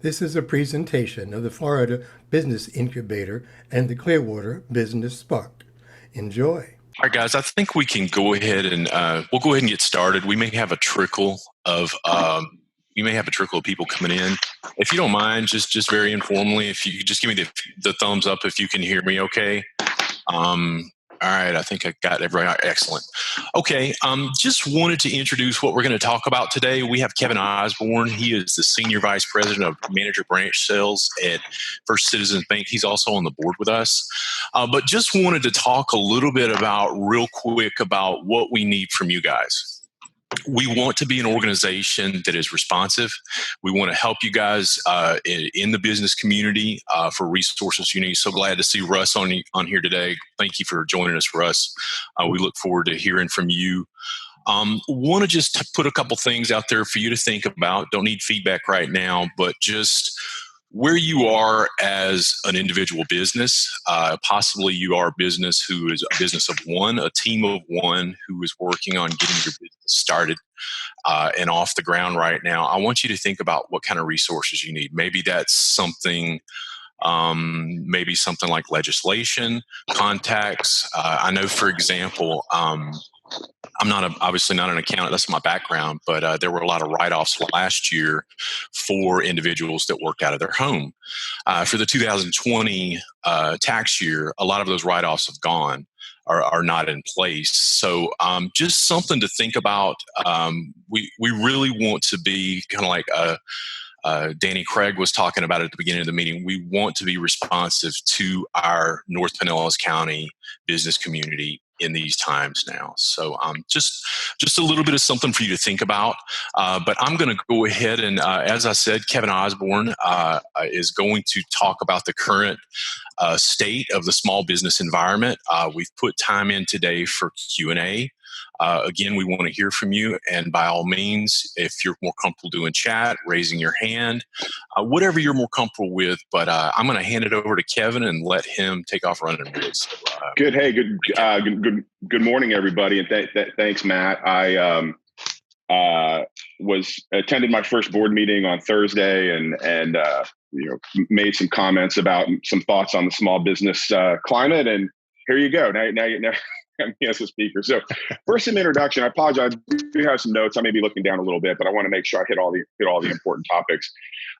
This is a presentation of the Florida Business Incubator and the Clearwater Business Spark. Enjoy. All right, guys, I think we can go ahead and we'll go ahead and get started. We may have a trickle of people coming in. If you don't mind, just very informally, if you could just give me the thumbs up if you can hear me okay. All right, I think I got everybody. Excellent. Okay, just wanted to introduce what we're going to talk about today. We have Kevin Osborne. He is the Senior Vice President of Manager Branch Sales at First Citizens Bank. He's also on the board with us. But just wanted to talk a little bit real quick about what we need from you guys. We want to be an organization that is responsive. We want to help you guys in the business community for resources you need. So glad to see Russ on here today. Thank you for joining us, Russ. We look forward to hearing from you. Want to just put a couple things out there for you to think about. Don't need feedback right now, but just where you are as an individual business. Possibly you are a business who is a business of one, a team of one who is working on getting your business started and off the ground right now. I want you to think about what kind of resources you need. Maybe that's something like legislation, contacts. I know, for example, I'm obviously not an accountant. That's my background, but there were a lot of write-offs last year for individuals that worked out of their home. For the 2020 tax year, a lot of those write-offs have gone, are not in place. So just something to think about. We really want to be kind of like Danny Craig was talking about at the beginning of the meeting. We want to be responsive to our North Pinellas County business community in these times now. So just a little bit of something for you to think about. But I'm going to go ahead and, as I said, Kevin Osborne is going to talk about the current state of the small business environment. We've put time in today for Q&A. Again, we want to hear from you, and by all means, if you're more comfortable doing chat, raising your hand, whatever you're more comfortable with. But I'm going to hand it over to Kevin and let him take off running with it. So, good. Hey, good morning, everybody, and thanks, Matt. I attended my first board meeting on Thursday, and made some comments about some thoughts on the small business climate, and here you go. Now me as a speaker. So first, some introduction. I apologize. I do have some notes. I may be looking down a little bit, but I want to make sure I hit all the important topics.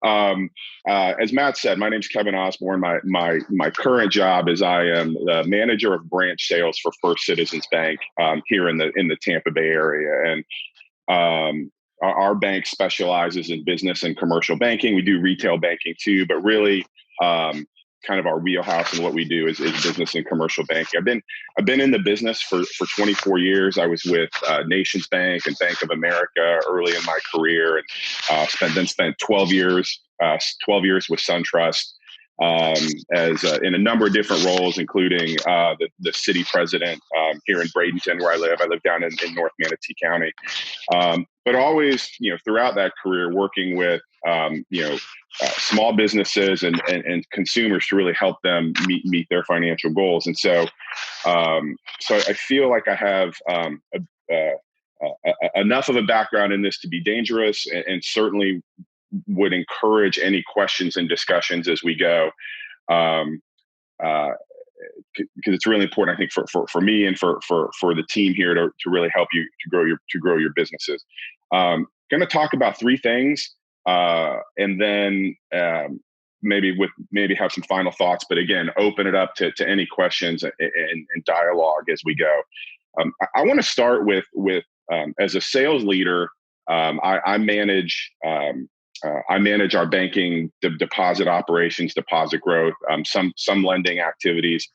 As Matt said, my name's Kevin Osborne. My current job is I am the manager of branch sales for First Citizens Bank here in the Tampa Bay area, and our bank specializes in business and commercial banking. We do retail banking too, but really, kind of our wheelhouse and what we do is business and commercial banking. I've been in the business for 24 years. I was with Nations Bank and Bank of America early in my career, and spent 12 years with SunTrust as in a number of different roles, including the city president here in Bradenton, where I live. I live down in North Manatee County, but always, throughout that career, working with small businesses and consumers to really help them meet their financial goals. And so I feel like I have enough of a background in this to be dangerous, and certainly would encourage any questions and discussions as we go, because it's really important, I think, for me and for the team here to really help you to grow your businesses. Going to talk about three things, and then maybe have some final thoughts. But again, open it up to any questions and dialogue as we go. I want to start with as a sales leader, I manage our banking deposit operations, deposit growth, some lending activities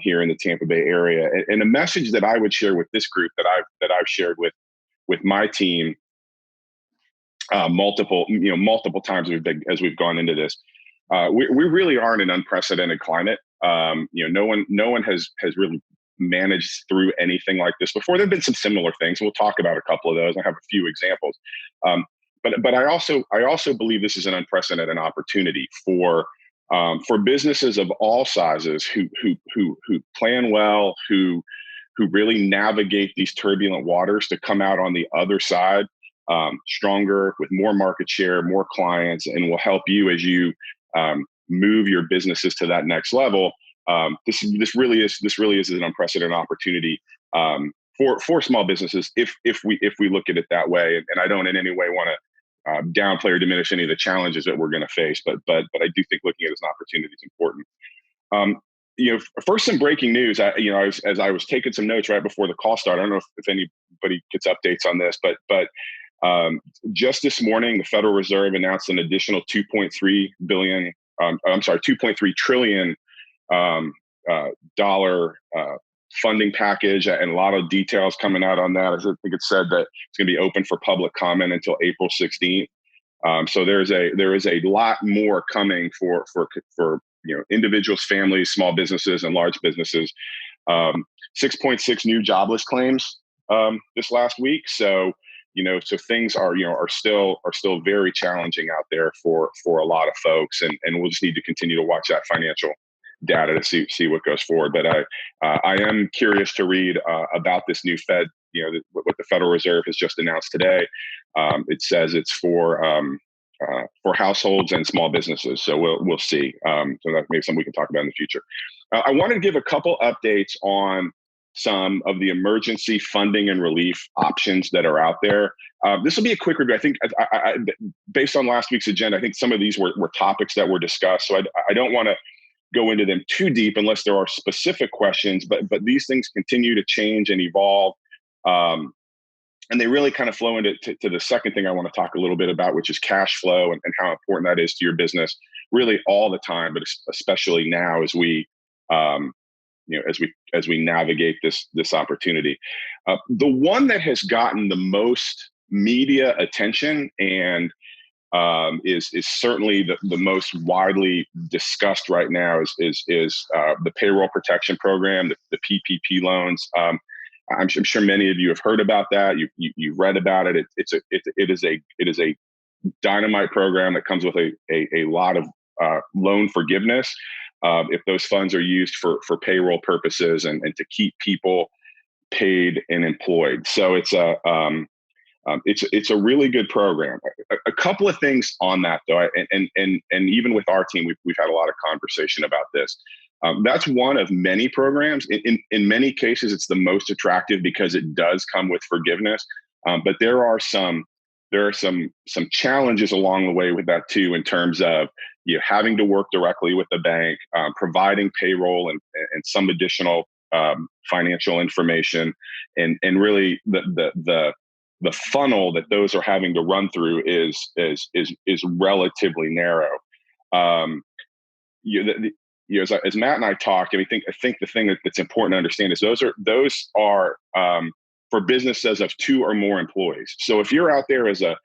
here in the Tampa Bay area. And a message that I would share with this group that I've shared with my team multiple times as we've gone into this. We really are in an unprecedented climate. No one has really managed through anything like this before. There've been some similar things. We'll talk about a couple of those. I have a few examples. But I also believe this is an unprecedented opportunity for businesses of all sizes who plan well, who really navigate these turbulent waters to come out on the other side stronger, with more market share, more clients, and will help you as you move your businesses to that next level. This really is an unprecedented opportunity for small businesses if we look at it that way. And I don't in any way want to downplay or diminish any of the challenges that we're going to face, but I do think looking at it as an opportunity is important. First, some breaking news. As I was taking some notes right before the call started, I don't know if anybody gets updates on this, but just this morning, the Federal Reserve announced an additional $2.3 trillion dollar funding package, and a lot of details coming out on that. I think it said that it's going to be open for public comment until April 16th. So there is a lot more coming for individuals, families, small businesses, and large businesses. 6.6 new jobless claims this last week. So things are still very challenging out there for a lot of folks, and we'll just need to continue to watch that financial data to see what goes forward. But I am curious to read about this new Fed. What the Federal Reserve has just announced today. It says it's for households and small businesses. So we'll see. So that may be something we can talk about in the future. I wanted to give a couple updates on some of the emergency funding and relief options that are out there. This will be a quick review. I think I based on last week's agenda, I think some of these were topics that were discussed. So I don't want to go into them too deep unless there are specific questions, but these things continue to change and evolve. And they really kind of flow into the second thing I want to talk a little bit about, which is cash flow and how important that is to your business, really all the time, but especially now as we navigate this opportunity. The one that has gotten the most media attention and is certainly the most widely discussed right now is the payroll protection program, the PPP loans. I'm sure many of you have heard about that. You've read about it. It is a dynamite program that comes with a lot of loan forgiveness if those funds are used for payroll purposes and to keep people paid and employed. So it's a really good program. A couple of things on that though, and even with our team, we've had a lot of conversation about this. That's one of many programs. In many cases, it's the most attractive because it does come with forgiveness. But there are some challenges along the way with that too, in terms of having to work directly with the bank, providing payroll and some additional financial information, and really the funnel that those are having to run through is relatively narrow. As Matt and I talked, I think the thing that's important to understand is those are for businesses of 2 or more employees. So if you're out there as a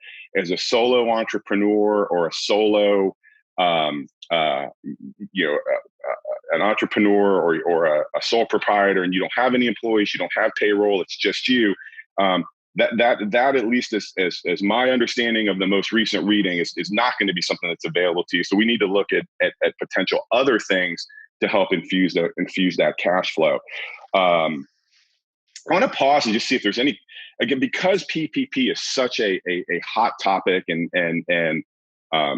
solo entrepreneur or a solo an entrepreneur or a sole proprietor, and you don't have any employees, you don't have payroll, it's just you. That at least as my understanding of the most recent reading is not going to be something that's available to you. So we need to look at potential other things to help infuse that cash flow. I want to pause and just see if there's any, again, because PPP is such a hot topic and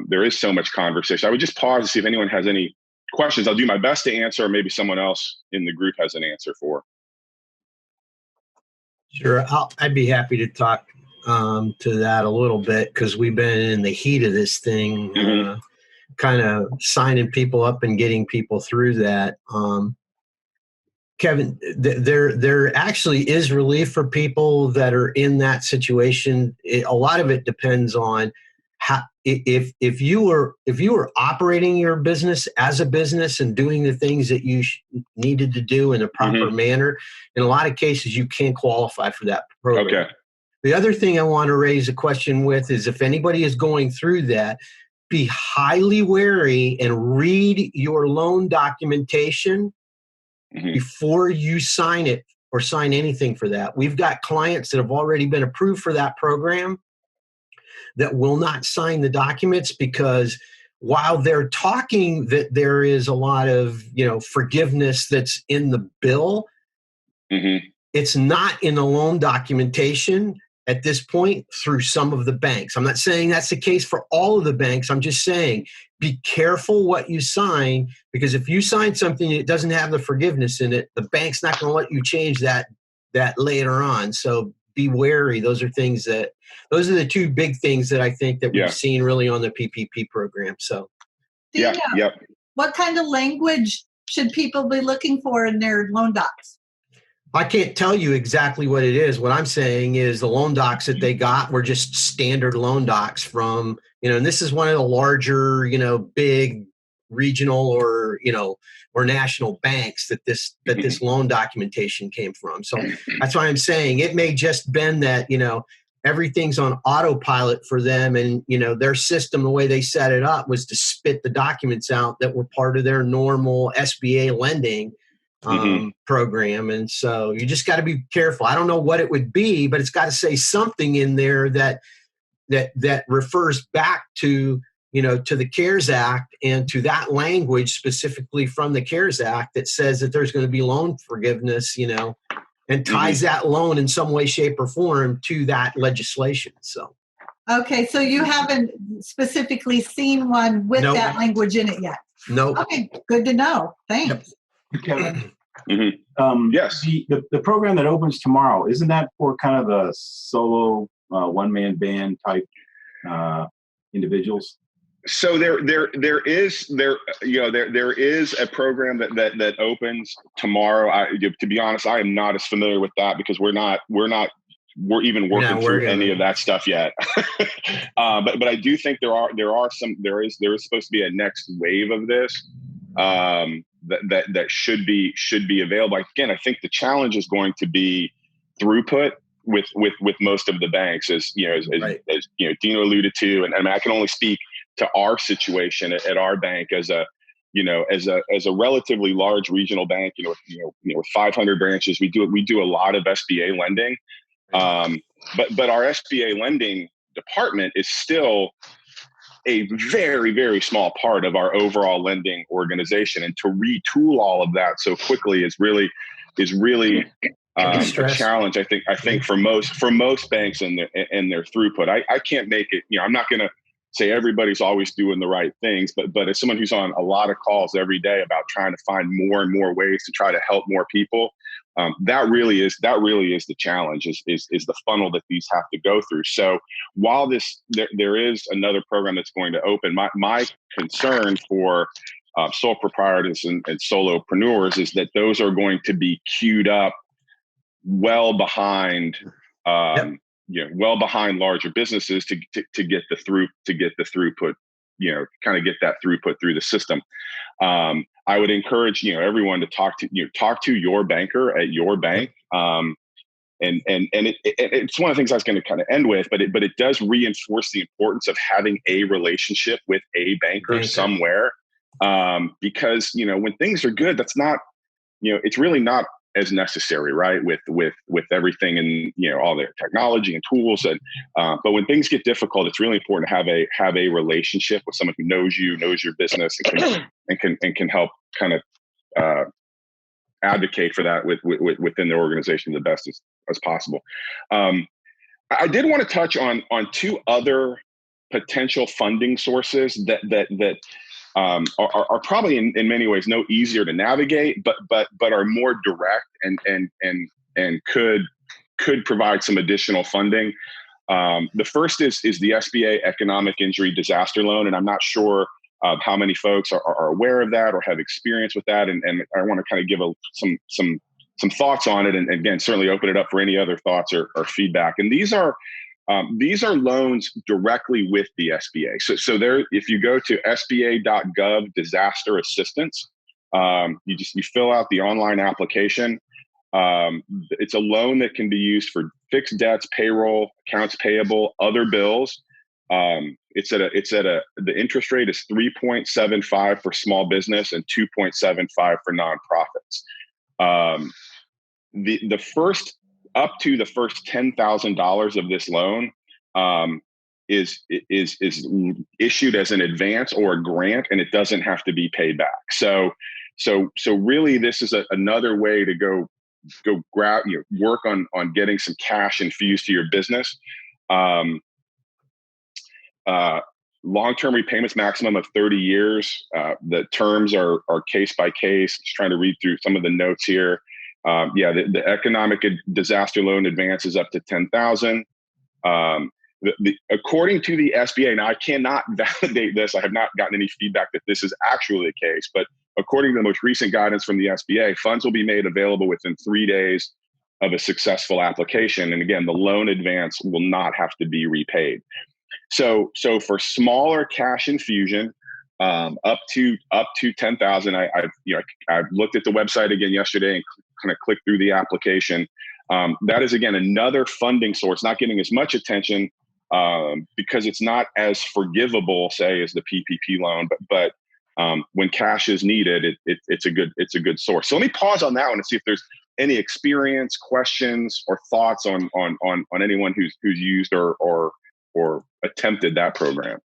there is so much conversation. I would just pause to see if anyone has any questions. I'll do my best to answer, or maybe someone else in the group has an answer for. Sure, I'd be happy to talk to that a little bit, because we've been in the heat of this thing, kind of signing people up and getting people through that. Kevin, there actually is relief for people that are in that situation. A lot of it depends on how, if you were operating your business as a business and doing the things that you needed to do in a proper manner. In a lot of cases, you can't qualify for that program. Okay. The other thing I want to raise a question with is, if anybody is going through that, be highly wary and read your loan documentation before you sign it or sign anything for that. We've got clients that have already been approved for that program that will not sign the documents, because while they're talking that there is a lot of forgiveness that's in the bill, it's not in the loan documentation. at this point through some of the banks. I'm not saying that's the case for all of the banks. I'm just saying be careful what you sign, because if you sign something that doesn't have the forgiveness in it, the bank's not going to let you change that later on. So be wary. Those are the two big things that I think that we've seen really on the PPP program. So what kind of language should people be looking for in their loan docs? I can't tell you exactly what it is. What I'm saying is the loan docs that they got were just standard loan docs from, and this is one of the larger, big regional or national banks that this loan documentation came from. So that's why I'm saying it may just been that, everything's on autopilot for them, and their system, the way they set it up was to spit the documents out that were part of their normal SBA lending program. And so you just got to be careful. I don't know what it would be, but it's got to say something in there that refers back to to the CARES Act and to that language specifically from the CARES Act that says that there's going to be loan forgiveness, and ties that loan in some way, shape, or form to that legislation. So okay, so you haven't specifically seen one with that language in it yet? No. Okay, good to know. Thanks. Kevin, yes. The program that opens tomorrow, isn't that for kind of the solo one-man band type individuals? So there is a program that opens tomorrow. To be honest, I am not as familiar with that because we're even working through any of that stuff yet. But I do think there is supposed to be a next wave of this that should be available. Again, I think the challenge is going to be throughput with most of the banks, as Dino alluded to, and I can only speak to our situation at our bank as a relatively large regional bank, with 500 branches. We do a lot of SBA lending, but our SBA lending department is still a very, very small part of our overall lending organization, and to retool all of that so quickly is really a challenge. I think for most banks and their throughput. I can't make it. I'm not going to say everybody's always doing the right things, but as someone who's on a lot of calls every day about trying to find more and more ways to try to help more people, that really is the challenge. Is the funnel that these have to go through. So while there is another program that's going to open, my concern for sole proprietors and solopreneurs is that those are going to be queued up well behind larger businesses to get the throughput, kind of get that throughput through the system. I would encourage everyone to talk to your banker at your bank. And it's one of the things I was going to kind of end with, but it does reinforce the importance of having a relationship with a banker somewhere, because when things are good, that's not it's really not as necessary, right? With everything and all their technology and tools, and but when things get difficult, it's really important to have a relationship with someone who knows your business, and can help kind of advocate for that within the organization the best as possible. I did want to touch on two other potential funding sources that are probably in many ways no easier to navigate, but are more direct and could provide some additional funding. The first is the SBA Economic Injury Disaster Loan, and I'm not sure how many folks are aware of that or have experience with that, and I want to kind of give some thoughts on it, and again, certainly open it up for any other thoughts or feedback. And these are loans directly with the SBA. So there, if you go to sba.gov disaster assistance, you fill out the online application. It's a loan that can be used for fixed debts, payroll, accounts payable, other bills. The interest rate is 3.75 for small business and 2.75 for nonprofits. The first up to the first $10,000 of this loan is issued as an advance or a grant, and it doesn't have to be paid back. So really, this is another way to go go grab, work on getting some cash infused to your business. Long-term repayments, maximum of 30 years. The terms are case by case. Just trying to read through some of the notes here. The economic disaster loan advance is up to $10,000. According to the SBA, now I cannot validate this. I have not gotten any feedback that this is actually the case, but according to the most recent guidance from the SBA, funds will be made available within 3 days of a successful application. And again, the loan advance will not have to be repaid. So for smaller cash infusion, up to 10,000, I've looked at the website again yesterday and kind of clicked through the application. That is, again, another funding source, not getting as much attention because it's not as forgivable, say, as the PPP loan. But when cash is needed, it's a good source. So let me pause on that one and see if there's any experience, questions, or thoughts on anyone who's used or attempted that program.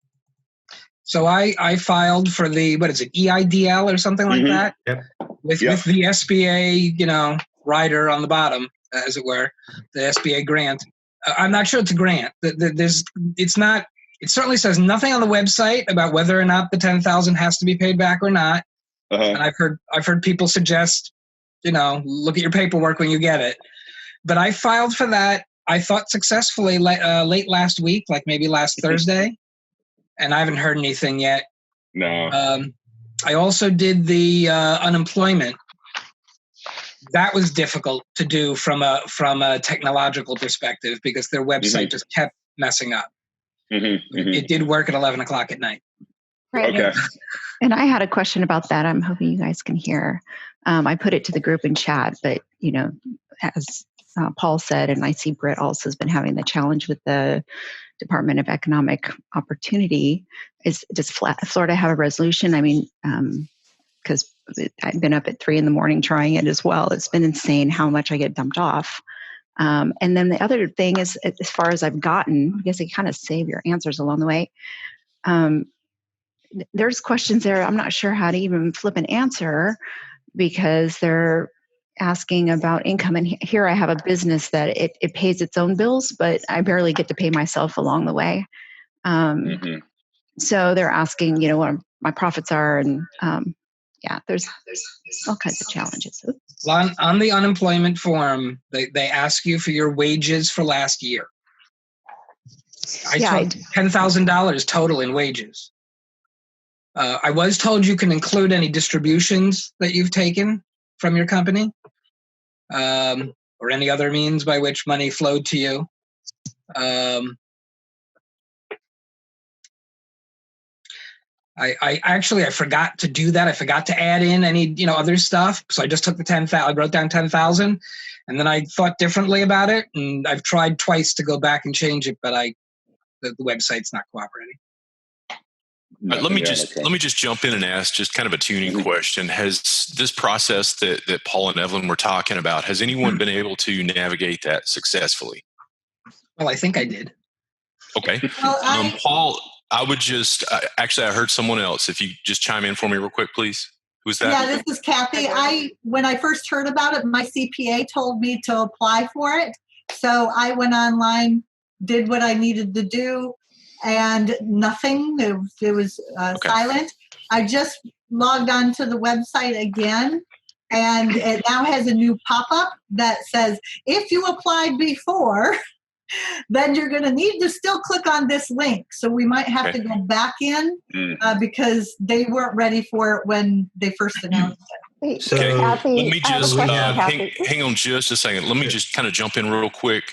So I filed for the, what is it, EIDL or something like that? Yep. With the SBA, rider on the bottom, as it were, the SBA grant. I'm not sure it's a grant. It's not. It certainly says nothing on the website about whether or not the $10,000 has to be paid back or not. And I've heard people suggest, look at your paperwork when you get it. But I filed for that. I thought successfully late last week, like maybe last Thursday, and I haven't heard anything yet. No. I also did the unemployment. That was difficult to do from a technological perspective because their website just kept messing up. It did work at 11 o'clock at night. Right. Okay. And I had a question about that. I'm hoping you guys can hear. I put it to the group in chat, but as Paul said, and I see Britt also has been having the challenge with the Department of Economic Opportunity. Does Florida have a resolution? I mean, because I've been up at 3 a.m. trying it as well. It's been insane how much I get dumped off. And then the other thing is, as far as I've gotten, I guess you kind of save your answers along the way. There's questions there. I'm not sure how to even flip an answer because they're asking about income. And here I have a business that it pays its own bills, but I barely get to pay myself along the way. So they're asking, what my profits are. And there's all kinds of challenges. On the unemployment form, they ask you for your wages for last year. I took $10,000 total in wages. I was told you can include any distributions that you've taken from your company, or any other means by which money flowed to you. I forgot to do that. I forgot to add in any, other stuff. So I just took the 10,000, I wrote down 10,000, and then I thought differently about it. And I've tried twice to go back and change it, but the website's not cooperating. Let me just jump in and ask just kind of a tuning question. Has this process that Paul and Evelyn were talking about, has anyone been able to navigate that successfully? Well, I think I did. Okay. Well, Paul, I would just, actually, I heard someone else. If you just chime in for me real quick, please. Who's that? Yeah, this is Kathy. When I first heard about it, my CPA told me to apply for it. So I went online, did what I needed to do, and nothing. It was silent. I just logged on to the website again, and it now has a new pop-up that says, if you applied before, then you're going to need to still click on this link. So we might have to go back in because they weren't ready for it when they first announced it. So, Kathy, let me just hang on just a second. Let me just kind of jump in real quick.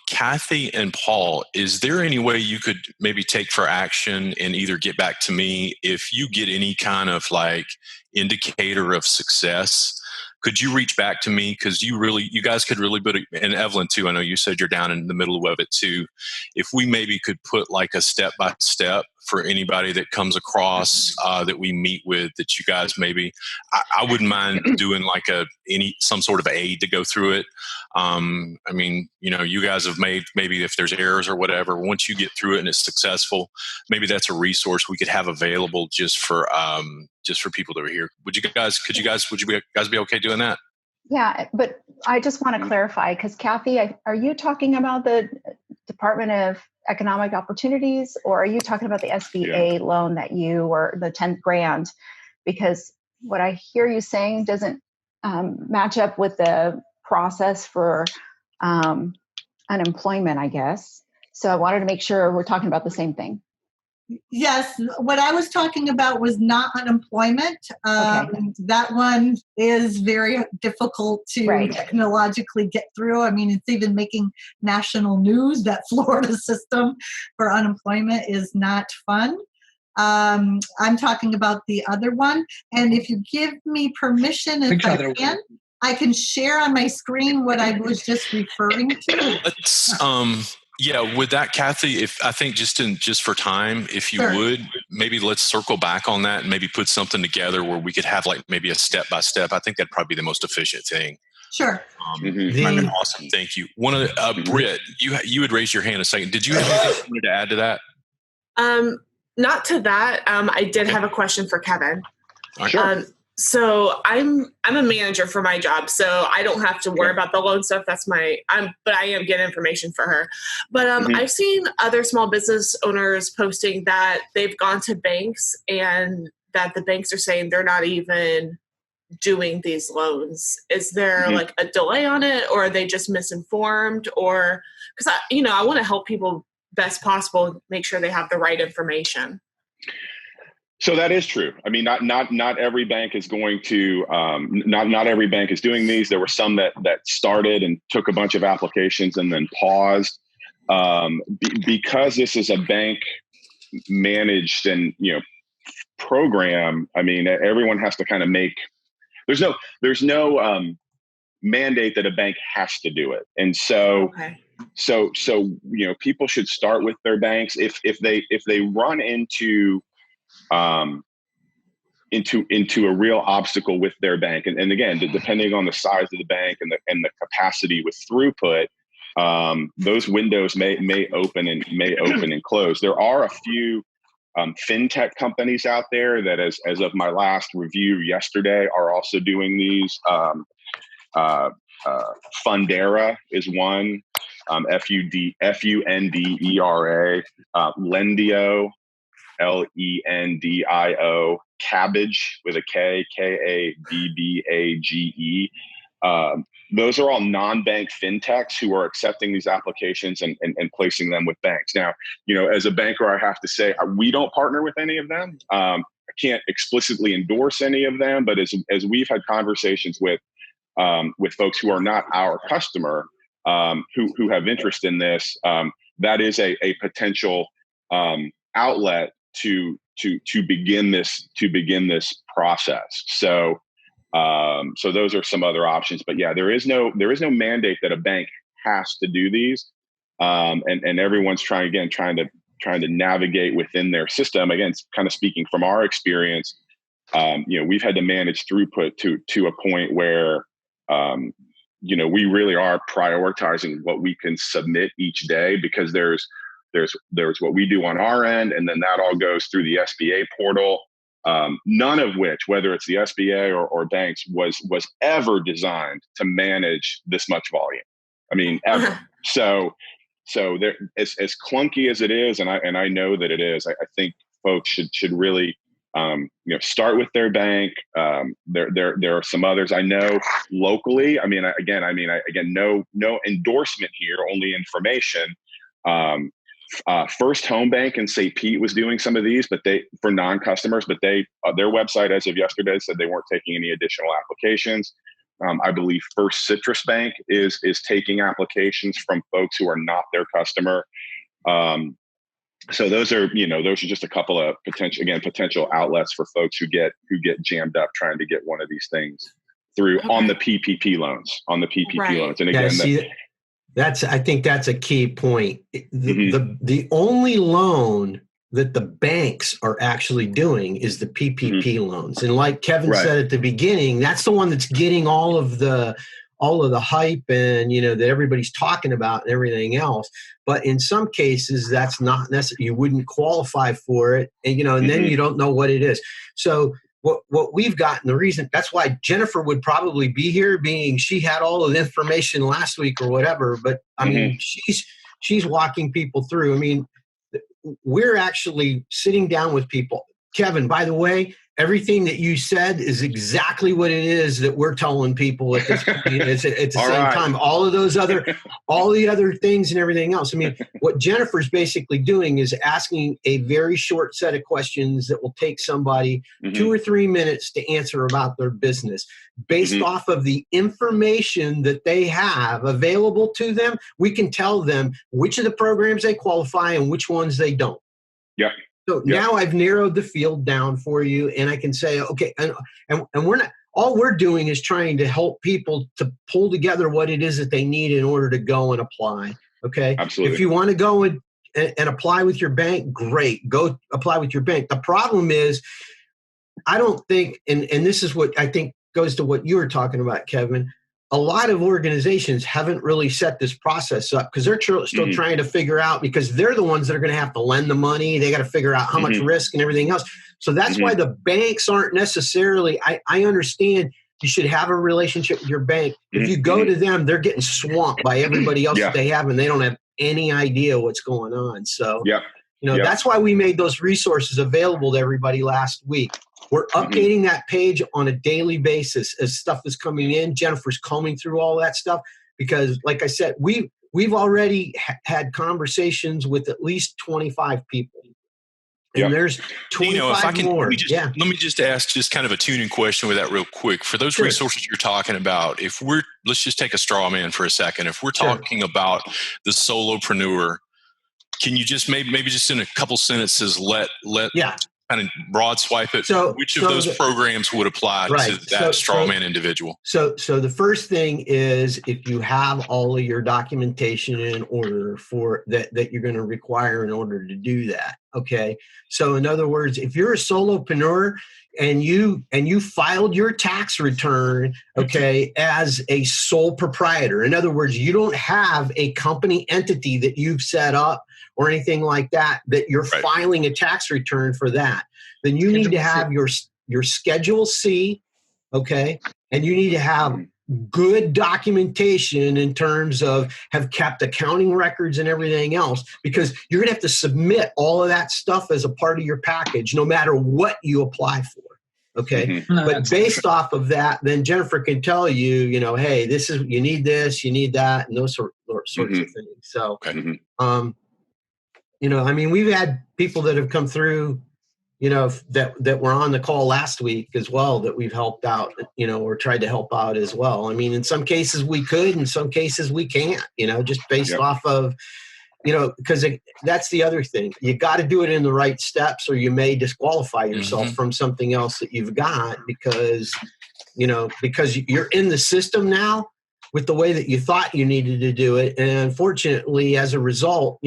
Kathy and Paul, is there any way you could maybe take for action and either get back to me if you get any kind of like indicator of success? Could you reach back to me? Because you guys could really put it, and Evelyn too, I know you said you're down in the middle of it too. If we maybe could put like a step-by-step for anybody that comes across that we meet with, that you guys maybe, I wouldn't mind doing like some sort of aid to go through it. I mean, you guys have made, maybe if there's errors or whatever, once you get through it and it's successful, maybe that's a resource we could have available just for people that are here. Would you guys be okay doing that? Yeah, but I just want to clarify, because Kathy, are you talking about the Department of Economic Opportunities, or are you talking about the SBA loan that you, or the 10th grant? Because what I hear you saying doesn't match up with the process for unemployment, I guess. So I wanted to make sure we're talking about the same thing. Yes, what I was talking about was not unemployment. That one is very difficult to technologically get through. I mean, it's even making national news that Florida system for unemployment is not fun. I'm talking about the other one. And if you give me permission, if I can share on my screen what I was just referring to. With that, Kathy, if I think just for time, if you would, maybe let's circle back on that and maybe put something together where we could have like maybe a step by step. I think that'd probably be the most efficient thing. Sure. Awesome. Thank you. Britt, you had raised your hand a second. Did you have anything you wanted to add to that? Not to that. I did have a question for Kevin. Sure. So I'm a manager for my job, so I don't have to worry about the loan stuff. But I am getting information for her. But I've seen other small business owners posting that they've gone to banks and that the banks are saying they're not even doing these loans. Is there like a delay on it, or are they just misinformed? Or because I want to help people best possible, make sure they have the right information. So that is true. I mean, not every bank is going to, not every bank is doing these. There were some that started and took a bunch of applications and then paused because this is a bank managed and, program. I mean, everyone has to kind of there's no mandate that a bank has to do it. And so, so people should start with their banks. If they run into a real obstacle with their bank. And again, depending on the size of the bank and the capacity with throughput, those windows may open and close. There are a few fintech companies out there that as of my last review yesterday are also doing these. Fundera is one, Fundera, Lendio, Lendio, Cabbage with a K, Kabbage. Those are all non-bank fintechs who are accepting these applications and placing them with banks. Now, as a banker, I have to say we don't partner with any of them. I can't explicitly endorse any of them, but as we've had conversations with folks who are not our customer, who have interest in this, that is a potential outlet to begin this process. So those are some other options. But yeah, there is no mandate that a bank has to do these, and everyone's trying to navigate within their system. Again, kind of speaking from our experience, we've had to manage throughput to a point where we really are prioritizing what we can submit each day, because there's what we do on our end, and then that all goes through the SBA portal. None of which, whether it's the SBA or banks, was ever designed to manage this much volume. I mean, ever. So there, as clunky as it is, and I know that it is, I think folks should really start with their bank. There are some others I know locally. I mean, no endorsement here, only information. First Home Bank in St. Pete was doing some of these, but for non-customers, but their website as of yesterday said they weren't taking any additional applications. I believe First Citrus Bank is taking applications from folks who are not their customer. So those are just a couple of potential outlets for folks who get jammed up trying to get one of these things through on the PPP loans. And again, I think that's a key point. The only loan that the banks are actually doing is the PPP loans. And like Kevin said at the beginning, that's the one that's getting all of the hype and, that everybody's talking about and everything else. But in some cases, that's not necessary. You wouldn't qualify for it. And, and then you don't know what it is. So what we've gotten, the reason that's why Jennifer would probably be here, being she had all of the information last week or whatever. But I mean, she's walking people through. I mean, we're actually sitting down with people. Kevin, by the way, everything that you said is exactly what it is that we're telling people at this point. It's at the same time. All the other things and everything else. I mean, what Jennifer's basically doing is asking a very short set of questions that will take somebody 2 or 3 minutes to answer about their business. Based off of the information that they have available to them, we can tell them which of the programs they qualify and which ones they don't. Yeah. So now I've narrowed the field down for you, and I can say, okay, and we're not, all we're doing is trying to help people to pull together what it is that they need in order to go and apply. Okay. Absolutely. If you want to go and apply with your bank, great, go apply with your bank. The problem is, I don't think, and this is what I think goes to what you were talking about, Kevin. A lot of organizations haven't really set this process up because they're still trying to figure out, because they're the ones that are going to have to lend the money. They got to figure out how much risk and everything else. So that's why the banks aren't necessarily, I understand you should have a relationship with your bank. If you go to them, they're getting swamped by everybody else that they have, and they don't have any idea what's going on. So, that's why we made those resources available to everybody last week. We're updating that page on a daily basis as stuff is coming in. Jennifer's combing through all that stuff because, like I said, we've already had conversations with at least 25 people. And there's 25 if I can, more. Let me just ask just kind of a tuning question with that real quick. For those resources you're talking about, let's just take a straw man for a second. If we're talking about the solopreneur, can you just maybe just in a couple sentences let kind of broad swipe it? Which of those programs would apply to that straw man individual? So the first thing is, if you have all of your documentation in order for that you're going to require in order to do that. Okay. So in other words, if you're a solopreneur and you filed your tax return, okay, as a sole proprietor, in other words, you don't have a company entity that you've set up or anything like that you're filing a tax return for that, then you need to have your Schedule C, okay, and you need to have good documentation in terms of have kept accounting records and everything else, because you're going to have to submit all of that stuff as a part of your package, no matter what you apply for. Okay. But based off of that, then Jennifer can tell you, hey, this is, you need this, you need that, and those sorts of things. So, I mean, we've had people that have come through, that were on the call last week as well, that we've helped out, or tried to help out as well. I mean, in some cases we could, in some cases we can't, just based off of, because that's the other thing. You got to do it in the right steps, or you may disqualify yourself from something else that you've got because you're in the system now with the way that you thought you needed to do it. And unfortunately, as a result,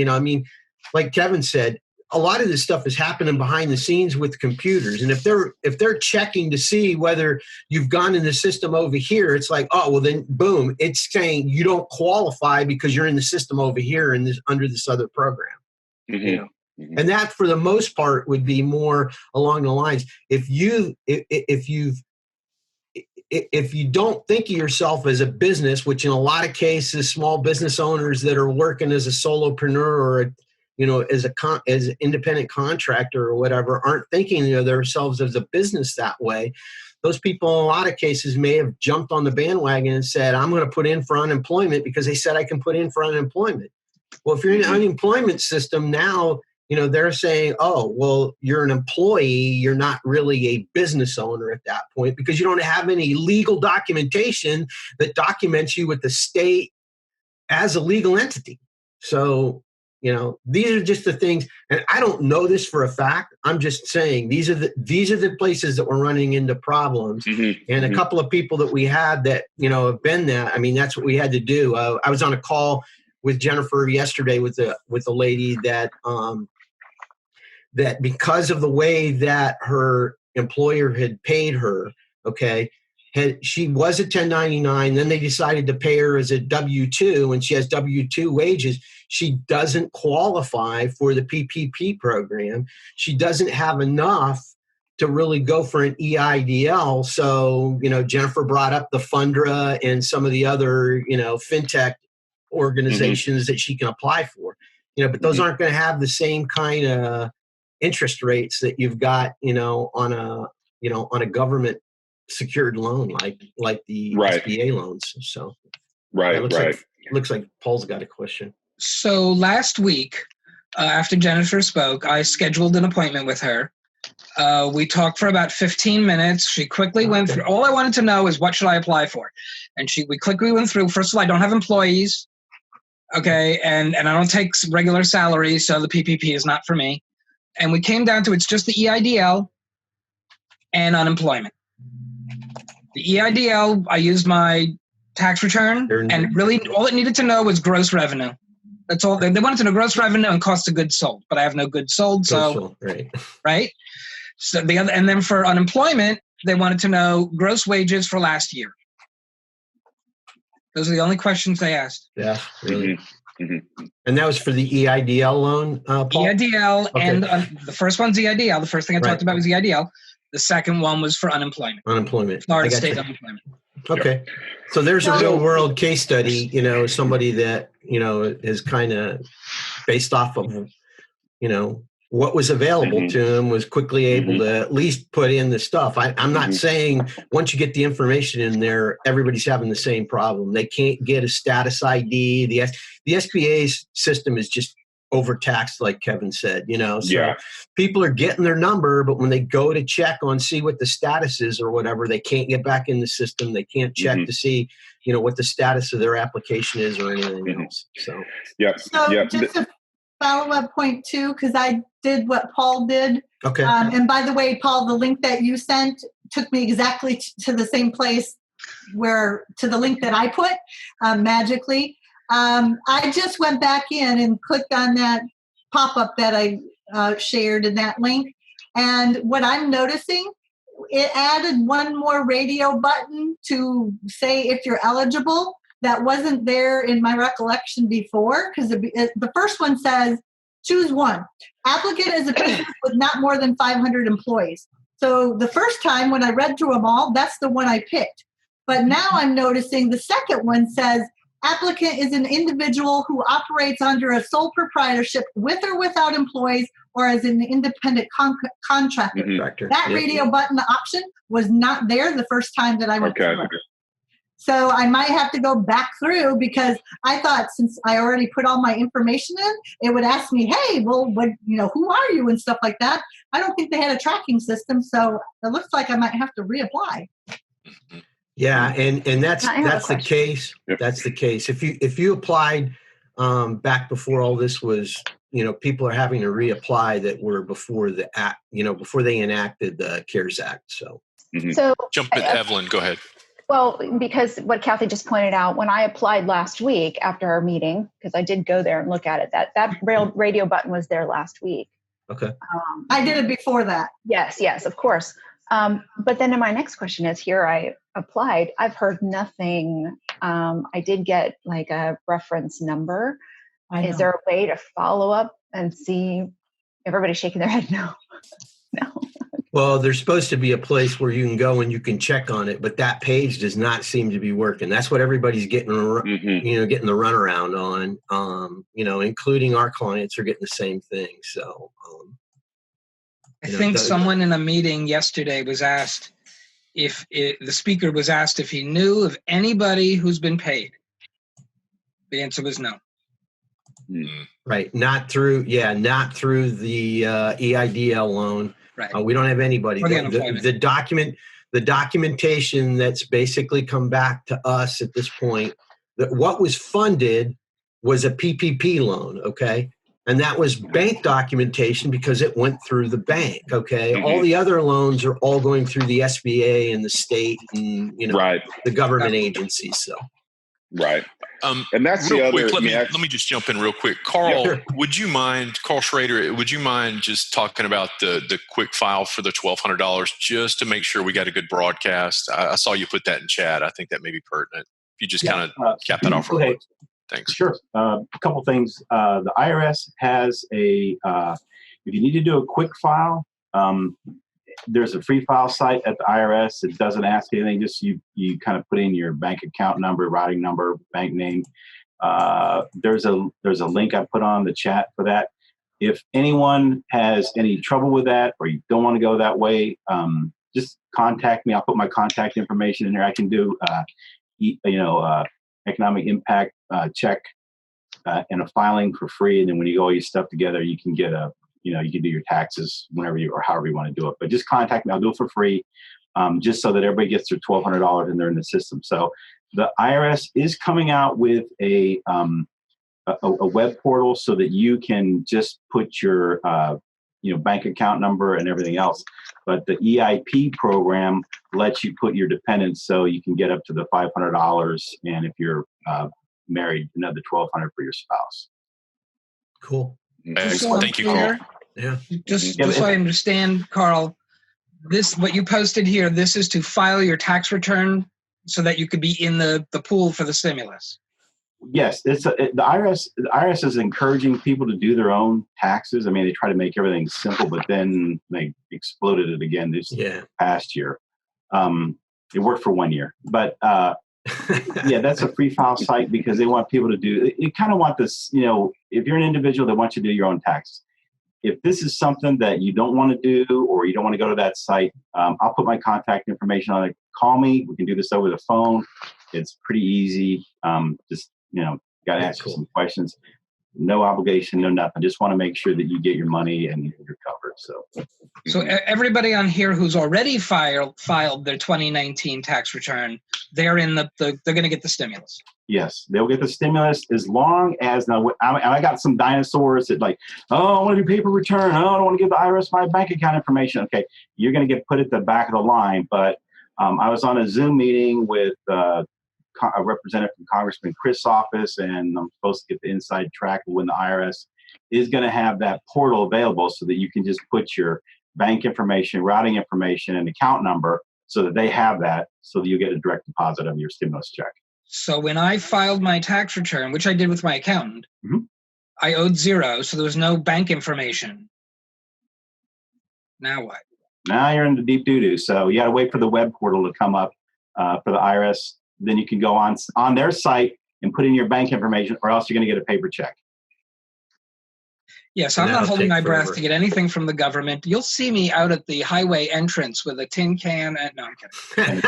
like Kevin said, a lot of this stuff is happening behind the scenes with computers. And if they're checking to see whether you've gone in the system over here, it's like, oh, well then boom, it's saying you don't qualify because you're in the system over here and under this other program. And that for the most part would be more along the lines. If you don't think of yourself as a business, which in a lot of cases, small business owners that are working as a solopreneur or as an independent contractor or whatever, aren't thinking of themselves as a business that way. Those people, in a lot of cases, may have jumped on the bandwagon and said, I'm going to put in for unemployment because they said I can put in for unemployment. Well, if you're in the unemployment system now, they're saying, oh, well, you're an employee. You're not really a business owner at that point because you don't have any legal documentation that documents you with the state as a legal entity. So, these are just the things, and I don't know this for a fact. I'm just saying these are the places that we're running into problems. And a couple of people that we had that have been that. I mean, that's what we had to do. I was on a call with Jennifer yesterday with a lady that that because of the way that her employer had paid her, okay. She was a 1099. Then they decided to pay her as a W-2, and she has W-2 wages. She doesn't qualify for the PPP program. She doesn't have enough to really go for an EIDL. So, Jennifer brought up the Fundra and some of the other, fintech organizations that she can apply for, but those aren't going to have the same kind of interest rates that you've got, on a government secured loan, like the SBA loans. So looks like Paul's got a question. So last week, after Jennifer spoke, I scheduled an appointment with her. We talked for about 15 minutes. She quickly went through. All I wanted to know is what should I apply for? And we quickly went through. First of all, I don't have employees. Okay. And I don't take regular salary. So the PPP is not for me. And we came down to it's just the EIDL and unemployment. The EIDL, I used my tax return, and really all it needed to know was gross revenue. That's all. They wanted to know gross revenue and cost of goods sold, but I have no goods sold. Right. So and then for unemployment, they wanted to know gross wages for last year. Those are the only questions they asked. Yeah, really. And that was for the EIDL loan, Paul? EIDL, and the first one's EIDL. The first thing I talked about was EIDL. The second one was for unemployment. Florida state unemployment. Okay. So there's a real world case study, somebody that, is kind of based off of, what was available to him, was quickly able to at least put in the stuff. I'm not saying once you get the information in there, everybody's having the same problem. They can't get a status ID. The SBA's system is just overtaxed, like Kevin said, so people are getting their number, but when they go to check on, see what the status is or whatever, they can't get back in the system. They can't check to see, what the status of their application is or anything else. So, just a follow-up point too, because I did what Paul did. Okay. And by the way, Paul, the link that you sent took me exactly to the same place to the link that I put magically. I just went back in and clicked on that pop-up that I shared in that link. And what I'm noticing, it added one more radio button to say if you're eligible. That wasn't there in my recollection before, because the first one says, choose one. Applicant is a business with not more than 500 employees. So the first time when I read through them all, that's the one I picked. But now I'm noticing the second one says, applicant is an individual who operates under a sole proprietorship with or without employees or as an independent contractor. That radio button option was not there the first time that I went through it. So I might have to go back through, because I thought since I already put all my information in, it would ask me, hey, well, who are you and stuff like that. I don't think they had a tracking system, so it looks like I might have to reapply. Yeah, and that's the case. That's the case. If you applied back before all this was, people are having to reapply that were before the act, before they enacted the CARES Act. So jump in, Evelyn. Go ahead. Well, because what Kathy just pointed out, when I applied last week after our meeting, because I did go there and look at it, that radio button was there last week. Okay. I did it before that. Yes, of course. But then my next question is, here I applied. I've heard nothing. I did get like a reference number. Is there a way to follow up and see? Everybody's shaking their head. No. Well, there's supposed to be a place where you can go and you can check on it, but that page does not seem to be working. That's what everybody's getting, getting the runaround on. Including our clients are getting the same thing. So, I think someone in a meeting yesterday was asked the speaker was asked if he knew of anybody who's been paid. The answer was no. Right. Not through the EIDL loan. Right. We don't have anybody. The documentation that's basically come back to us at this point, that what was funded was a PPP loan, okay? And that was bank documentation because it went through the bank, okay? All the other loans are all going through the SBA and the state and, the government agencies, so. Right. And that's real the other. Quick, let me just jump in real quick. Carl, Carl Schrader, would you mind just talking about the quick file for the $1,200 just to make sure we got a good broadcast? I saw you put that in chat. I think that may be pertinent. If you just kind of cap that off real quick. Thanks. Sure. A couple things. The IRS has if you need to do a quick file, there's a free file site at the IRS. It doesn't ask anything. Just you kind of put in your bank account number, routing number, bank name. There's a link I put on the chat for that. If anyone has any trouble with that, or you don't want to go that way, just contact me. I'll put my contact information in there. I can do economic impact check and a filing for free. And then when you get all your stuff together, you can get you can do your taxes whenever or however you want to do it. But just contact me. I'll do it for free, just so that everybody gets their $1,200 and they're in the system. So the IRS is coming out with a web portal so that you can just put your bank account number and everything else. But the EIP program lets you put your dependents, so you can get up to the $500, and if you're married, another $1,200 for your spouse. Cool. Excellent. Thank you, Carl. Yeah. Just so I understand, Carl, what you posted here, this is to file your tax return so that you could be in the pool for the stimulus. Yes, the IRS is encouraging people to do their own taxes. I mean, they try to make everything simple, but then they exploded it again this past year. It worked for 1 year, but that's a free file site because they want people to do. You kind of want this, if you're an individual, they want you to do your own taxes. If this is something that you don't want to do, or you don't want to go to that site, I'll put my contact information on it. Call me. We can do this over the phone. It's pretty easy. Got to ask you some questions. No obligation, no nothing. Just want to make sure that you get your money and you're covered. So everybody on here who's already filed their 2019 tax return, they're in they're going to get the stimulus. Yes, they'll get the stimulus as long as I got some dinosaurs that I want to do paper return. I don't want to give the IRS my bank account information. Okay, you're going to get put at the back of the line. But I was on a Zoom meeting with a representative from Congressman Chris' office, and I'm supposed to get the inside track of when the IRS is going to have that portal available so that you can just put your bank information, routing information, and account number so that they have that, so that you get a direct deposit of your stimulus check. So when I filed my tax return, which I did with my accountant, I owed $0, so there was no bank information. Now what? Now you're in the deep doo-doo. So you got to wait for the web portal to come up for the IRS. Then you can go on their site and put in your bank information, or else you're going to get a paper check. Yes, I'm not holding my breath to get anything from the government. You'll see me out at the highway entrance with a tin can. No, I'm kidding.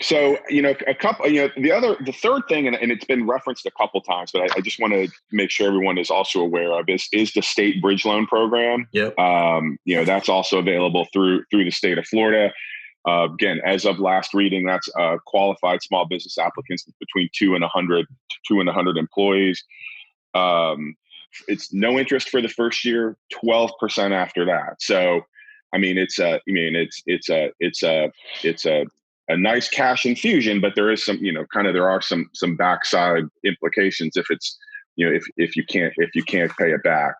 So, the third thing, and it's been referenced a couple times, but I just want to make sure everyone is also aware of is the state bridge loan program. Yep. That's also available through the state of Florida. Again, as of last reading, that's qualified small business applicants between 2 and 100 employees. It's no interest for the first year, 12% after that. So, I mean, it's a nice cash infusion, but there is some, there are some backside implications if it's, if you can't pay it back.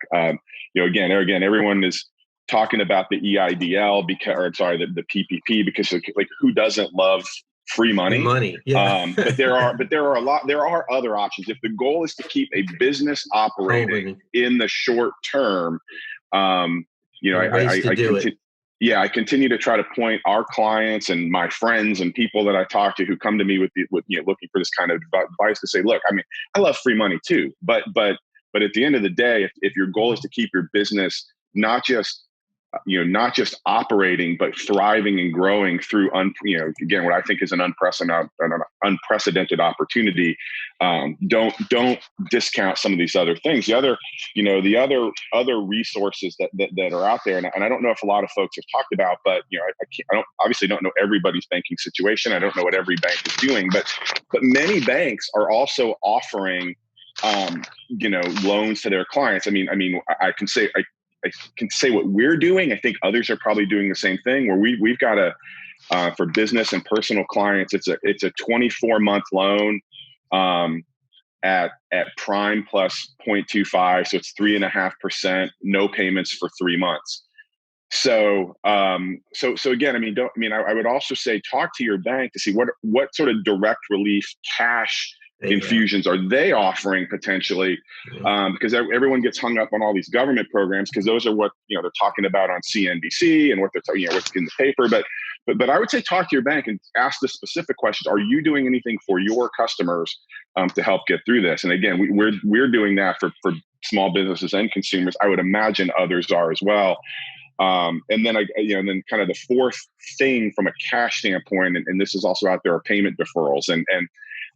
Again, everyone is talking about the EIDL the PPP, because who doesn't love free money? Yeah. But there are other options. If the goal is to keep a business operating in the short term, I continue to try to point our clients and my friends and people that I talk to who come to me with looking for this kind of advice to say, look, I mean, I love free money too, but at the end of the day, if your goal is to keep your business not just operating, but thriving and growing through, again, what I think is an unprecedented opportunity. Don't discount some of these other things. The other resources that are out there, and I don't know if a lot of folks have talked about, but I obviously don't know everybody's banking situation. I don't know what every bank is doing, but many banks are also offering, loans to their clients. I mean, I can say what we're doing. I think others are probably doing the same thing, where we've got for business and personal clients, it's a 24-month loan at prime plus 0.25. So it's 3.5%, no payments for 3 months. So again, I would also say, talk to your bank to see what sort of direct relief cash infusions are they offering potentially? Because everyone gets hung up on all these government programs because those are what they're talking about on CNBC and what they're what's in the paper. But I would say talk to your bank and ask the specific questions. Are you doing anything for your customers to help get through this? And again, we're doing that for small businesses and consumers. I would imagine others are as well. And then and then kind of the fourth thing from a cash standpoint, and this is also out there, are payment deferrals. And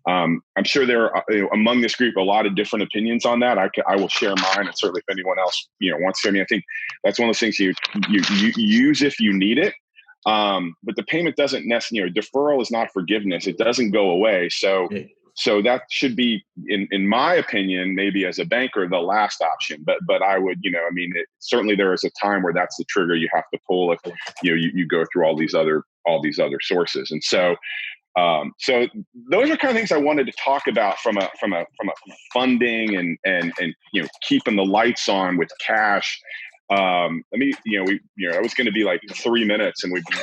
I'm sure there are among this group a lot of different opinions on that. I will share mine, and certainly if anyone else wants to. I mean, I think that's one of those things you use if you need it. But the payment doesn't necessarily, deferral is not forgiveness. It doesn't go away. So that should be, in my opinion, maybe as a banker, the last option. But I would, certainly there is a time where that's the trigger you have to pull if you go through all these other sources. And so those are kind of things I wanted to talk about from a funding and keeping the lights on with cash. I mean, it was going to be like 3 minutes and we've been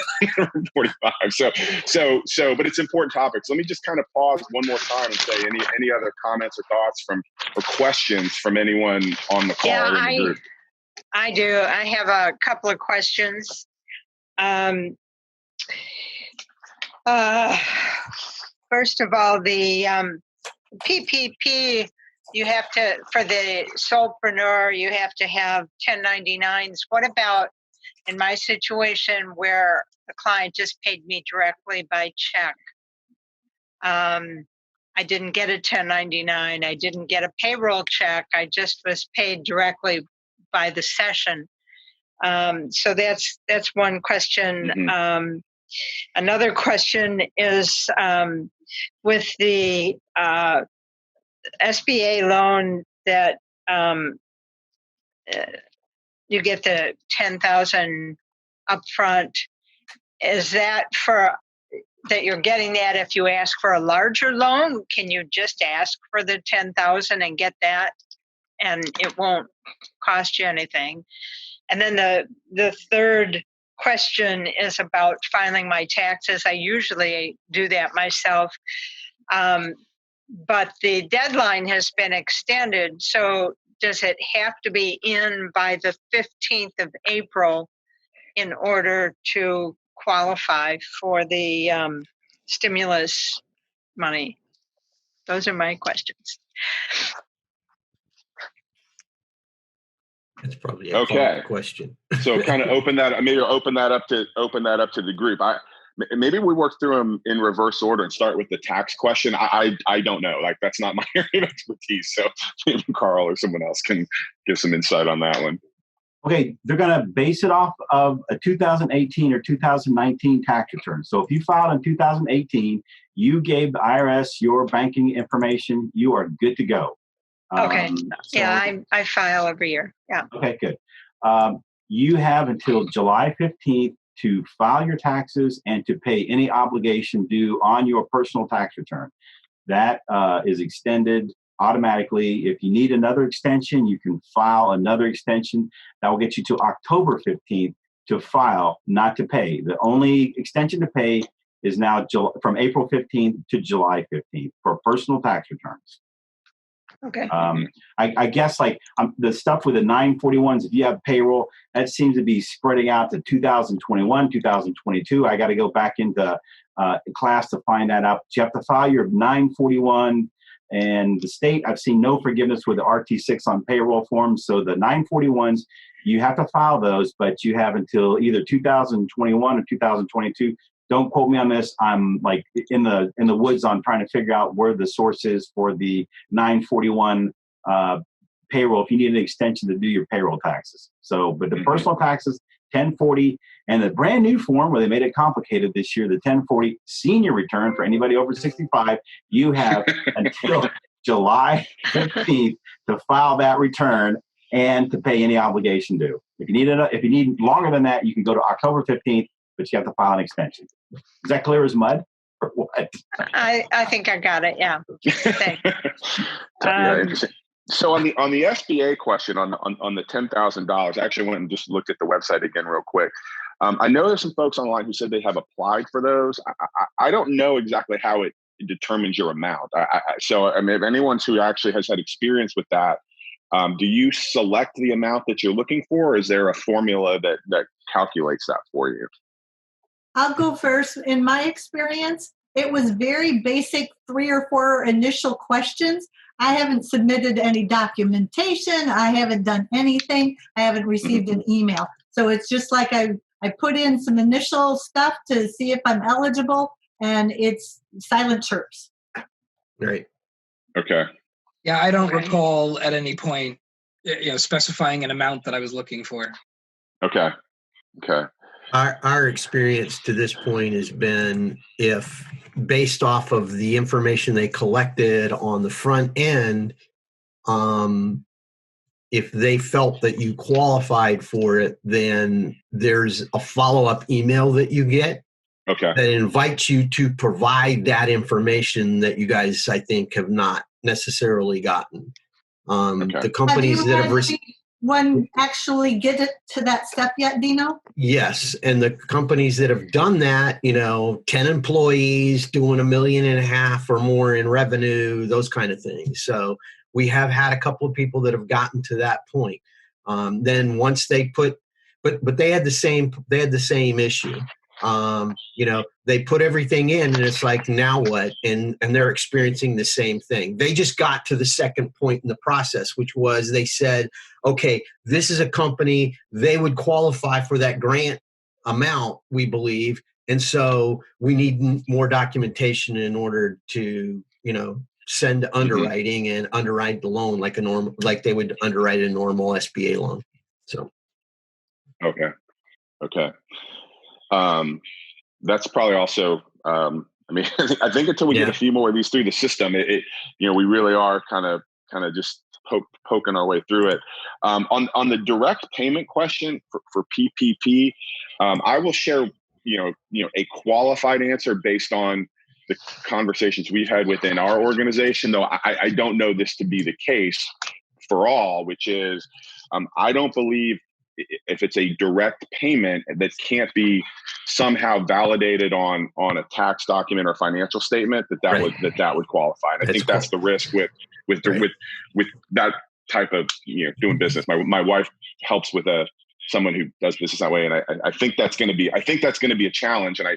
45. So, but it's important topics. Let me just kind of pause one more time and say any other comments or thoughts or questions from anyone on the call or in the group. I do. I have a couple of questions. First of all, the PPP, you have to, for the solopreneur, you have to have 1099s. What about in my situation where the client just paid me directly by check? I didn't get a 1099. I didn't get a payroll check. I just was paid directly by the session. So that's one question. Mm-hmm. Another question is with the SBA loan that you get the $10,000 upfront. Is that that you're getting that if you ask for a larger loan? Can you just ask for the $10,000 and get that, and it won't cost you anything? And then the third question is about filing my taxes. I usually do that myself. But the deadline has been extended. So does it have to be in by the 15th of April in order to qualify for the stimulus money? Those are my questions. That's probably a okay question. So kind of open that up to the group. Maybe we work through them in reverse order and start with the tax question. I don't know. Like, that's not my area of expertise. So maybe Carl or someone else can give some insight on that one. Okay, they're going to base it off of a 2018 or 2019 tax return. So if you filed in 2018, you gave the IRS your banking information, you are good to go. Okay. I file every year. Yeah. Okay, good. You have until July 15th to file your taxes and to pay any obligation due on your personal tax return. That is extended automatically. If you need another extension, you can file another extension. That will get you to October 15th to file, not to pay. The only extension to pay is now from April 15th to July 15th for personal tax returns. Okay. I guess the stuff with the 941s, if you have payroll, that seems to be spreading out to 2021, 2022. I got to go back into class to find that out. You have to file your 941, and the state, I've seen no forgiveness with the RT6 on payroll forms. So the 941s, you have to file those, but you have until either 2021 or 2022. Don't quote me on this. I'm like in the woods on trying to figure out where the source is for the 941 payroll if you need an extension to do your payroll taxes. So, but the personal taxes, 1040, and the brand new form where they made it complicated this year, the 1040 senior return for anybody over 65, you have until July 15th to file that return and to pay any obligation due. If you need longer than that, you can go to October 15th, but you have to file an extension. Is that clear as mud or what? I think I got it. Yeah. Thanks. So on the SBA question on the $10,000, I actually went and just looked at the website again real quick. I know there's some folks online who said they have applied for those. I don't know exactly how it determines your amount. So I mean, if anyone who actually has had experience with that, do you select the amount that you're looking for? Or is there a formula that calculates that for you? I'll go first. In my experience, it was very basic, 3 or 4 initial questions. I haven't submitted any documentation. I haven't done anything. I haven't received an email. So it's just like I put in some initial stuff to see if I'm eligible, and it's silent chirps. Right. Okay. Yeah, I don't recall at any point, specifying an amount that I was looking for. Okay. Our experience to this point has been, if based off of the information they collected on the front end, if they felt that you qualified for it, then there's a follow-up email that you get that invites you to provide that information that you guys, I think, have not necessarily gotten. The companies that have received one actually get it to that step yet, Dino? Yes. And the companies that have done that, 10 employees doing $1.5 million or more in revenue, those kind of things. So we have had a couple of people that have gotten to that point. Then once they put, but they had the same issue. They put everything in and it's like, now what? And they're experiencing the same thing. They just got to the second point in the process, which was they said, okay, this is a company, they would qualify for that grant amount, we believe. And so we need more documentation in order to, send to underwriting and underwrite the loan like they would underwrite a normal SBA loan. So. Okay. That's probably also, I think until we get a few more of these through the system, we really are kind of just poking our way through it. On the direct payment question for PPP, I will share, a qualified answer based on the conversations we've had within our organization, though I don't know this to be the case for all, which is, I don't believe if it's a direct payment that can't be somehow validated on a tax document or financial statement, that would qualify. And I think that's the risk with that type of doing business. My wife helps with someone who does business that way, and I think that's going to be a challenge. And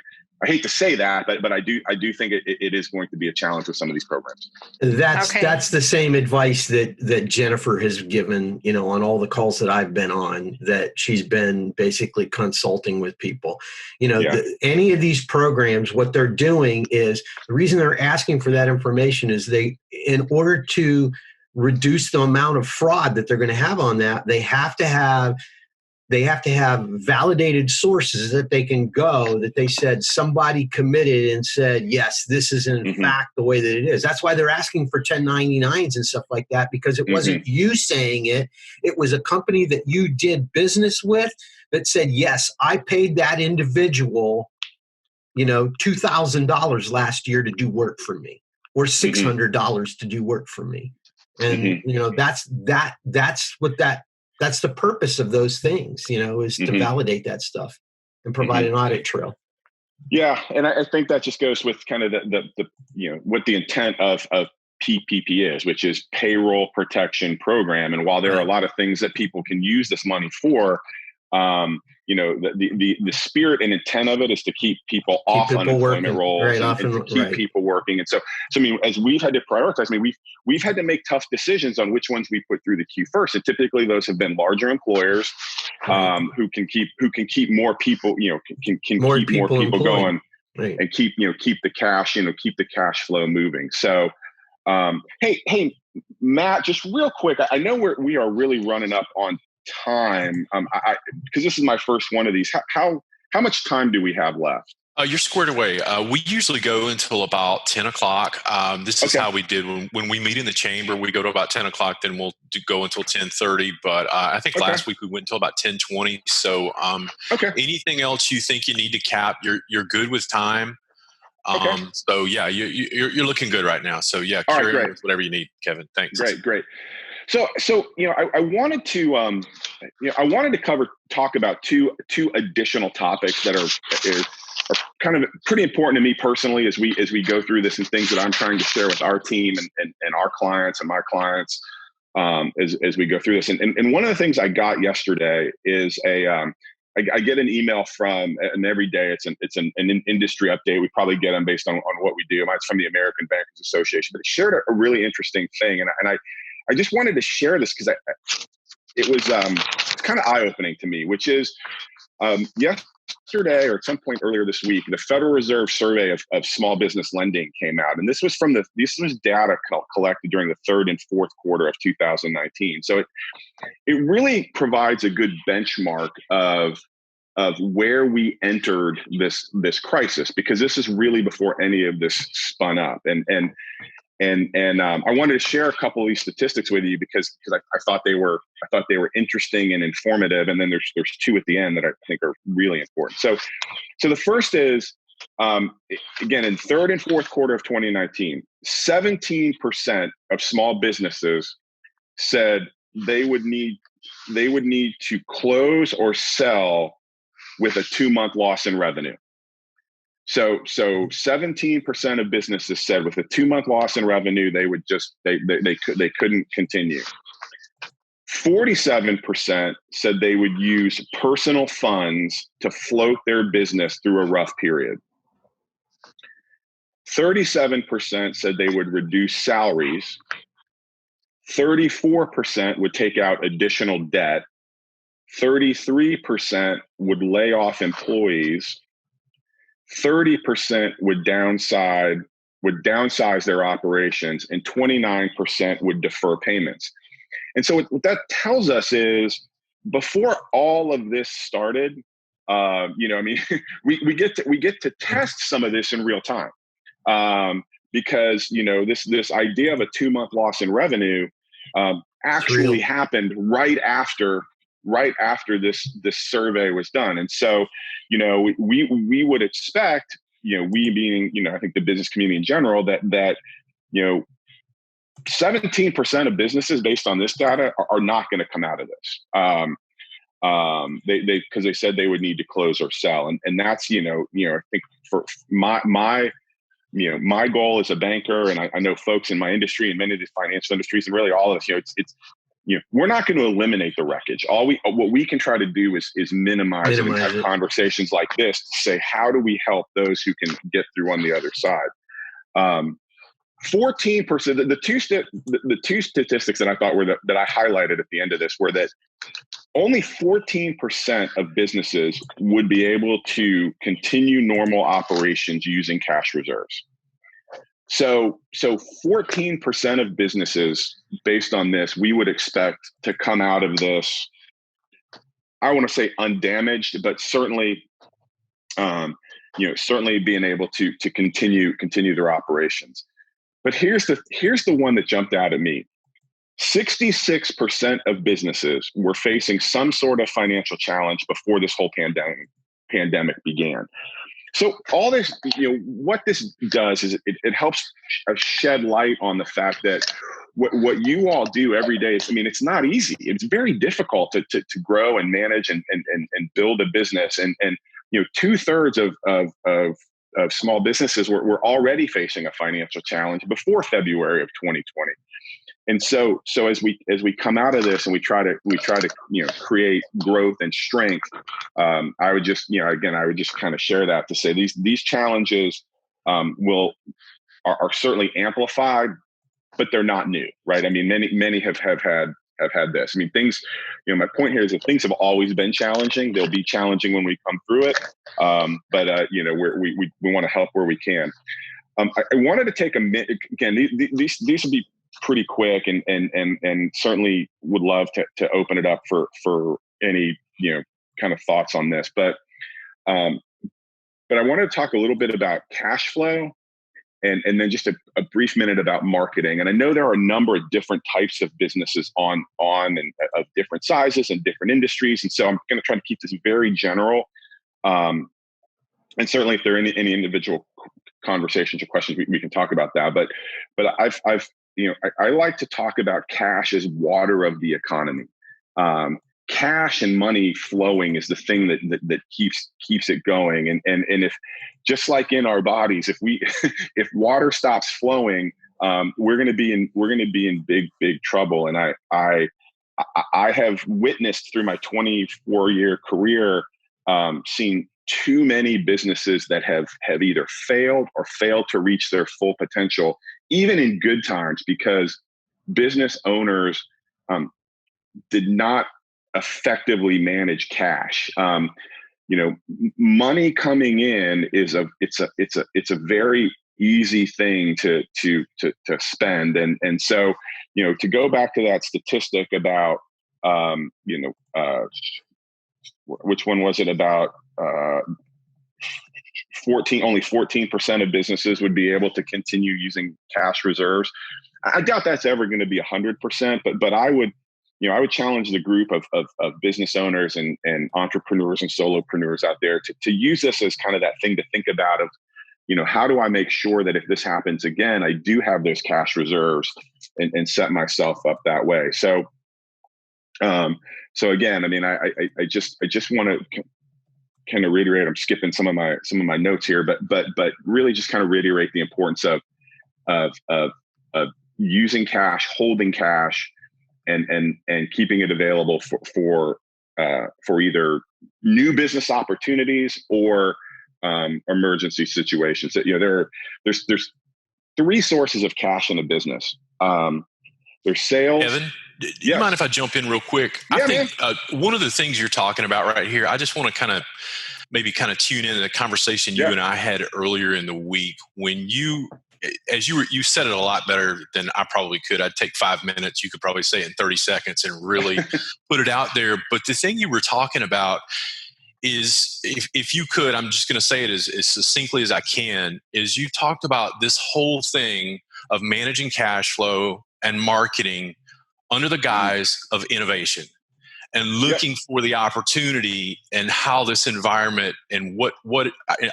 I hate to say that, but I do think it is going to be a challenge with some of these programs. That's the same advice that Jennifer has given, on all the calls that I've been on, that she's been basically consulting with people. Any of these programs, what they're doing is, the reason they're asking for that information is in order to reduce the amount of fraud that they're going to have on that, they have to have validated sources that they can go, that they said somebody committed and said, yes, this is in fact the way that it is. That's why they're asking for 1099s and stuff like that, because it wasn't you saying it. It was a company that you did business with that said, yes, I paid that individual, $2,000 last year to do work for me, or $600 to do work for me. And, that's the purpose of those things, is to validate that stuff and provide an audit trail. Yeah. And I think that just goes with kind of the what the intent of PPP is, which is payroll protection program. And while there are a lot of things that people can use this money for, the spirit and intent of it is to keep people off unemployment rolls and to keep people working. And so as we've had to prioritize, we've had to make tough decisions on which ones we put through the queue first. And typically those have been larger employers who can keep more people, can keep more people going and keep the cash flow moving. So, hey, Matt, just real quick, I know we are really running up on time, because this is my first one of these. How much time do we have left? You're squared away. We usually go until about 10 o'clock. This is how we did when we meet in the chamber. We go to about 10 o'clock, then we'll go until 10:30. But I think last week we went until about 10:20. So anything else you think you need to cap, you're good with time. So yeah, you're looking good right now. So yeah, carry on with whatever you need, Kevin. Thanks. Great. So I wanted to talk about two additional topics that are kind of pretty important to me personally as we go through this, and things that I'm trying to share with our team and our clients and my clients as we go through this. And one of the things I got yesterday is I get an email from, and every day it's an industry update. We probably get them based on what we do. Mine's from the American Bankers Association, but it shared a really interesting thing. And I just wanted to share this because it was kind of eye-opening to me, which is yesterday or at some point earlier this week, the Federal Reserve survey of small business lending came out. And this was data collected during the third and fourth quarter of 2019. So it really provides a good benchmark of where we entered this crisis, because this is really before any of this spun up. And I wanted to share a couple of these statistics with you because I thought they were interesting and informative. And then there's two at the end that I think are really important. So the first is, again, in third and fourth quarter of 2019, 17% of small businesses said they would need to close or sell with a 2-month loss in revenue. So 17% of businesses said with a 2-month loss in revenue, they would they couldn't continue. 47% said they would use personal funds to float their business through a rough period. 37% said they would reduce salaries. 34% would take out additional debt. 33% would lay off employees. 30% would downsize their operations, and 29% would defer payments. And so what that tells us is, before all of this started, we get to test some of this in real time, because this idea of a 2-month loss in revenue actually happened right after this survey was done. And so, we would expect, we being, I think the business community in general, that 17% of businesses based on this data are not going to come out of this. Because they said they would need to close or sell. And that's, I think for my goal as a banker, and I know folks in my industry and many of the financial industries and really all of us, it's we're not going to eliminate the wreckage. What we can try to do is minimize it and have conversations like this to say, how do we help those who can get through on the other side? 14%. The two statistics that I thought that I highlighted at the end of this were that only 14% of businesses would be able to continue normal operations using cash reserves. So 14% of businesses, based on this, we would expect to come out of this, I want to say undamaged, but certainly, certainly being able to continue their operations. But here's the one that jumped out at me. 66% of businesses were facing some sort of financial challenge before this whole pandemic began. So all this, what this does is it helps shed light on the fact that what you all do every day is, it's not easy. It's very difficult to grow and manage and build a business. And 2/3 of small businesses were already facing a financial challenge before February of 2020. And so as we come out of this and we try to create growth and strength, I would just kind of share that to say these challenges are certainly amplified, but they're not new, right? Many have had this. Things. My point here is that things have always been challenging. They'll be challenging when we come through it, but we want to help where we can. I wanted to take a minute. Again, these will be pretty quick, and certainly would love to open it up for any kind of thoughts on this. But I wanted to talk a little bit about cash flow, and then just a brief minute about marketing. And I know there are a number of different types of businesses on and of different sizes and different industries, and so I'm going to try to keep this very general. And certainly, if there are any individual conversations or questions, we can talk about that. But I like to talk about cash as water of the economy. cash and money flowing is the thing that keeps it going. And if, just like in our bodies, if water stops flowing, we're going to be in big trouble. And I have witnessed through my 24-year career, seen too many businesses that have either failed or failed to reach their full potential, even in good times, because business owners did not effectively manage cash. Money coming in it's a very easy thing to spend, and so to go back to that statistic about which one was it, about 14% of businesses would be able to continue using cash reserves. I doubt that's ever going to be 100%, but I would challenge the group of business owners and entrepreneurs and solopreneurs out there to use this as kind of that thing to think about of, how do I make sure that if this happens again, I do have those cash reserves and set myself up that way. So again, I mean, I just want to kind of reiterate, I'm skipping some of my notes here, but really just kind of reiterate the importance of using cash, holding cash, and keeping it available for either new business opportunities or emergency situations. That there's 3 sources of cash in a business. There's sales. Evan, do you mind if I jump in real quick? Yeah, I think one of the things you're talking about right here, I just want to maybe tune into the conversation you and I had earlier in the week when you said it a lot better than I probably could. I'd take 5 minutes. You could probably say it in 30 seconds and really put it out there. But the thing you were talking about is, if you could, I'm just going to say it as succinctly as I can, is you talked about this whole thing of managing cash flow and marketing under the guise of innovation and looking for the opportunity and how this environment and what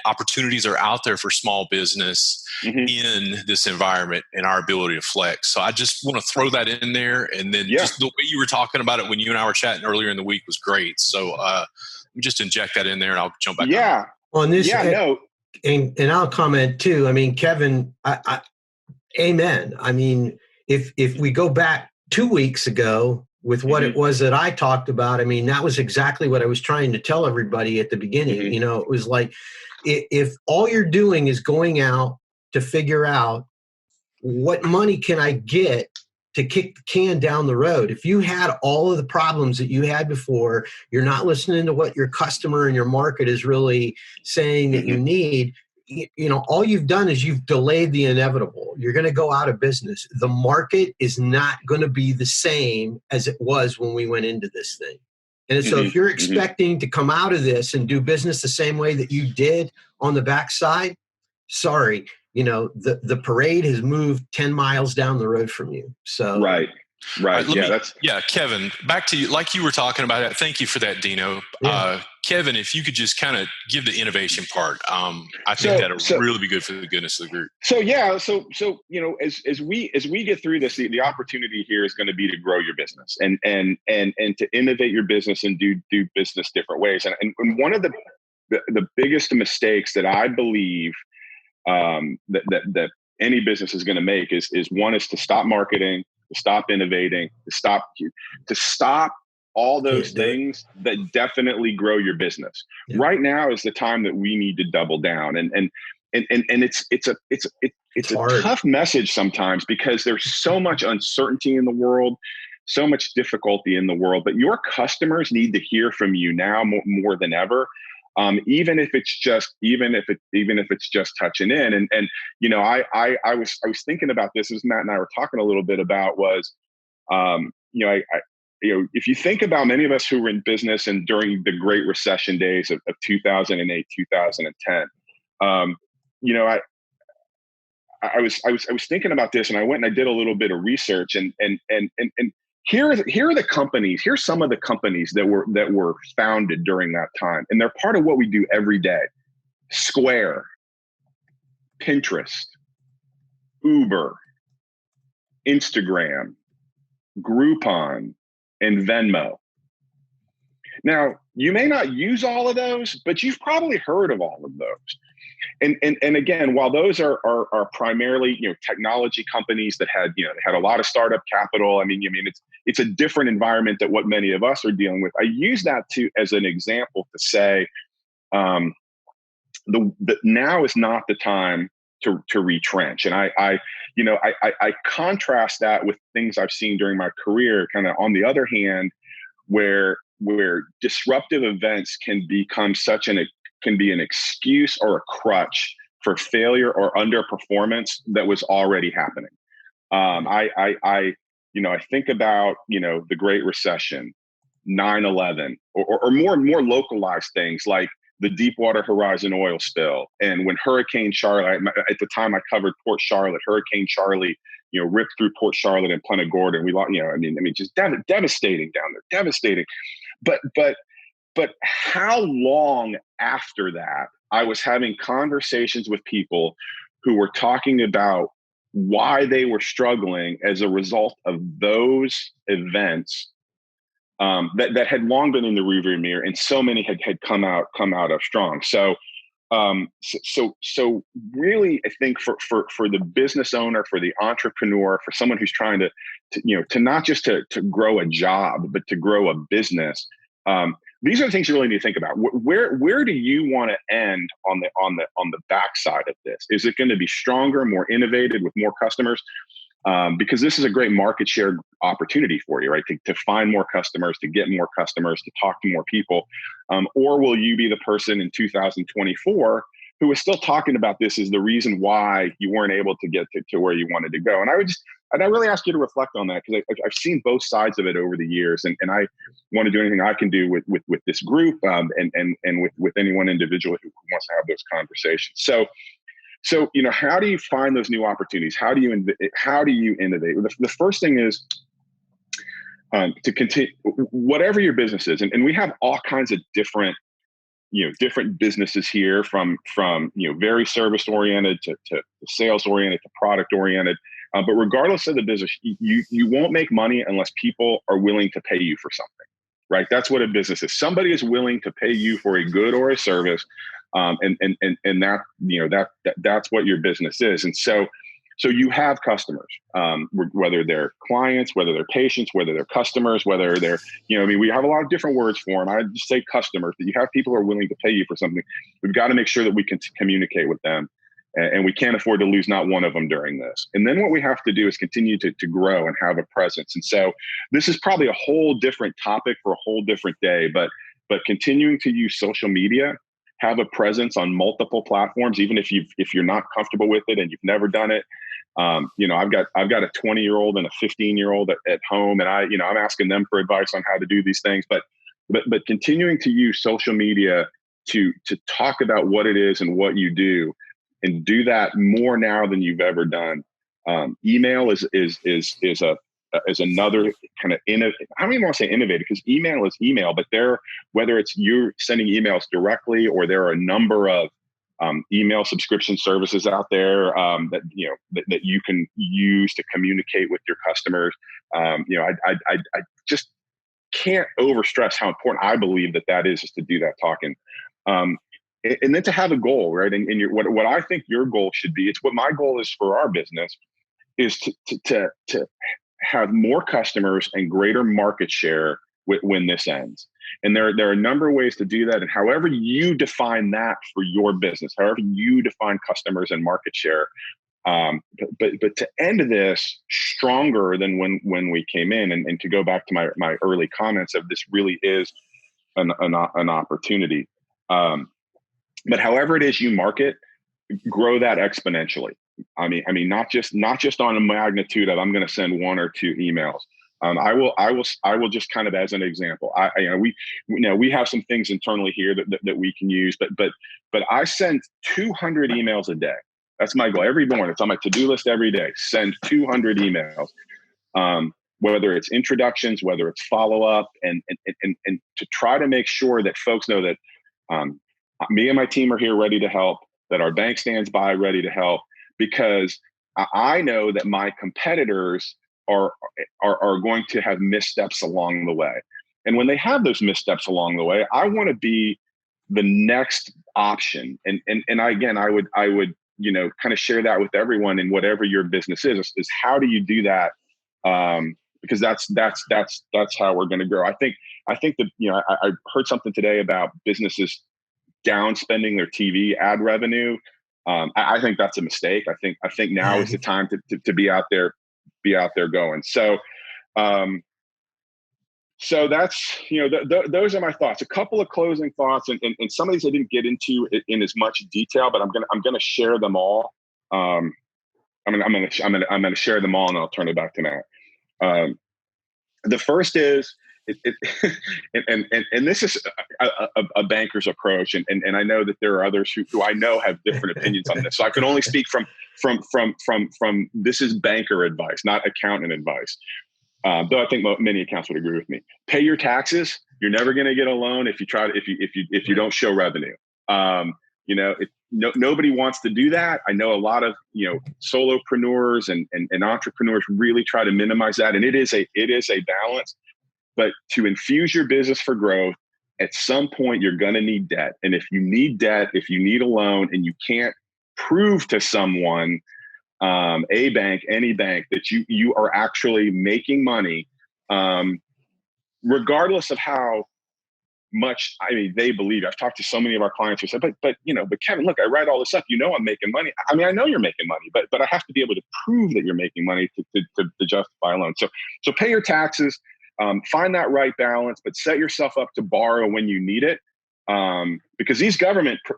opportunities are out there for small business in this environment and our ability to flex. So I just want to throw that in there. And then just the way you were talking about it when you and I were chatting earlier in the week was great. So let me just inject that in there and I'll jump back on this. And I'll comment too. I mean, Kevin, I amen. I mean, if we go back 2 weeks ago, with what it was that I talked about, I mean, that was exactly what I was trying to tell everybody at the beginning. It was like, if all you're doing is going out to figure out what money can I get to kick the can down the road. If you had all of the problems that you had before, you're not listening to what your customer and your market is really saying that you need. All you've done is you've delayed the inevitable. You're going to go out of business. The market is not going to be the same as it was when we went into this thing. And so if you're expecting to come out of this and do business the same way that you did on the backside, sorry, the parade has moved 10 miles down the road from you. So Right. Kevin, back to you, like you were talking about it. Thank you for that, Dino. Kevin, if you could just kind of give the innovation part, I think that'll really be good for the goodness of the group. So as we get through this, the opportunity here is going to be to grow your business and to innovate your business and do business different ways. And one of the biggest mistakes that I believe that any business is going to make is to stop marketing, to stop innovating, to stop all those things that definitely grow your business. Right now is the time that we need to double down, and it's a tough message sometimes because there's so much uncertainty in the world, so much difficulty in the world. But your customers need to hear from you now more than ever. Even if it's just touching in, and I was thinking about this as Matt and I were talking a little bit about was, if you think about many of us who were in business and during the Great Recession days of 2008, 2010, I was thinking about this, and I went and I did a little bit of research, and here are the companies. Here's some of the companies that were founded during that time, and they're part of what we do every day: Square, Pinterest, Uber, Instagram, Groupon, and Venmo. Now, you may not use all of those, but you've probably heard of all of those. And again, while those are primarily, technology companies that had, they had a lot of startup capital. I mean, it's a different environment than what many of us are dealing with. I use that as an example to say, now is not the time to retrench. And I contrast that with things I've seen during my career, kind of on the other hand, where disruptive events can become can be an excuse or a crutch for failure or underperformance that was already happening. I think about, the Great Recession, 9/11, or more localized things like the Deepwater Horizon oil spill. And when Hurricane Charlotte, at the time I covered Port Charlotte, Hurricane Charlie, ripped through Port Charlotte and Punta Gorda. We lost, just devastating down there, devastating. But how long after that, I was having conversations with people who were talking about why they were struggling as a result of those events that had long been in the rearview mirror, and so many had come out of strong. So really, I think for the business owner, for the entrepreneur, for someone who's trying to not just to grow a job, but to grow a business, these are the things you really need to think about. Where do you want to end on the backside of this? Is it going to be stronger, more innovative, with more customers? Because this is a great market share opportunity for you, right? To find more customers, to get more customers, to talk to more people. Or will you be the person in 2024 who is still talking about this as the reason why you weren't able to get to where you wanted to go? And I really ask you to reflect on that, because I've seen both sides of it over the years, and I want to do anything I can do with this group and with any one individual who wants to have those conversations. So, how do you find those new opportunities? How do you innovate? The first thing is to continue, whatever your business is, and we have all kinds of different businesses here, from very service oriented to sales oriented to product oriented. But regardless of the business, you won't make money unless people are willing to pay you for something, right? That's what a business is. Somebody is willing to pay you for a good or a service. And that's what your business is. And so you have customers, whether they're clients, whether they're patients, whether they're customers, whether they're, we have a lot of different words for them. I just say customers, but you have people who are willing to pay you for something. We've got to make sure that we can communicate with them, and we can't afford to lose not one of them during this. And then what we have to do is continue to grow and have a presence. And so this is probably a whole different topic for a whole different day, but continuing to use social media, have a presence on multiple platforms, even if you're not comfortable with it and you've never done it. I've got a 20-year-old and a 15-year-old at home, and I'm asking them for advice on how to do these things. But continuing to use social media to talk about what it is and what you do, and do that more now than you've ever done. Email is another kind of I don't even want to say innovative, because email is email, but whether it's you sending emails directly, or there are a number of email subscription services out there that you can use to communicate with your customers. I just can't overstress how important I believe that is to do that talking. And then to have a goal, right? And what I think your goal should be, it's what my goal is for our business, is to have more customers and greater market share when this ends. And there are a number of ways to do that. And however you define that for your business, however you define customers and market share, but to end this stronger than when we came in, and to go back to my early comments of this really is an opportunity. But however it is you market, grow that exponentially. I mean, not just on a magnitude of I'm going to send one or two emails. I will just kind of, as an example, we have some things internally here that we can use, but I send 200 emails a day. That's my goal every morning. It's on my to-do list every day. Send 200 emails, whether it's introductions, whether it's follow-up, and to try to make sure that folks know that me and my team are here ready to help, that our bank stands by ready to help, because I know that my competitors are going to have missteps along the way. And when they have those missteps along the way, I want to be the next option. And again, I would, kind of share that with everyone in whatever your business is how do you do that? Because that's how we're going to grow. I think that, I heard something today about businesses down spending their TV ad revenue. I think that's a mistake. I think now is the time to be out there going. So, so that's, those are my thoughts. A couple of closing thoughts, and some of these I didn't get into in as much detail, but I'm gonna share them all. I'm gonna share them all, and I'll turn it back to Matt. The first is, and this is a banker's approach, and I know that there are others who I know have different opinions on this. So I can only speak from this is banker advice, not accountant advice. Though I think many accountants would agree with me. Pay your taxes. You're never going to get a loan if you don't show revenue. Nobody wants to do that. I know a lot of solopreneurs and entrepreneurs really try to minimize that, and it is a balance. But to infuse your business for growth, at some point you're going to need debt, and if you need debt, if you need a loan, and you can't prove to someone, a bank, any bank, that you are actually making money, regardless of how much they believe. I've talked to so many of our clients who said, but Kevin, look, I write all this up. I'm making money. I know you're making money, but I have to be able to prove that you're making money to justify a loan. So pay your taxes, find that right balance, but set yourself up to borrow when you need it, because these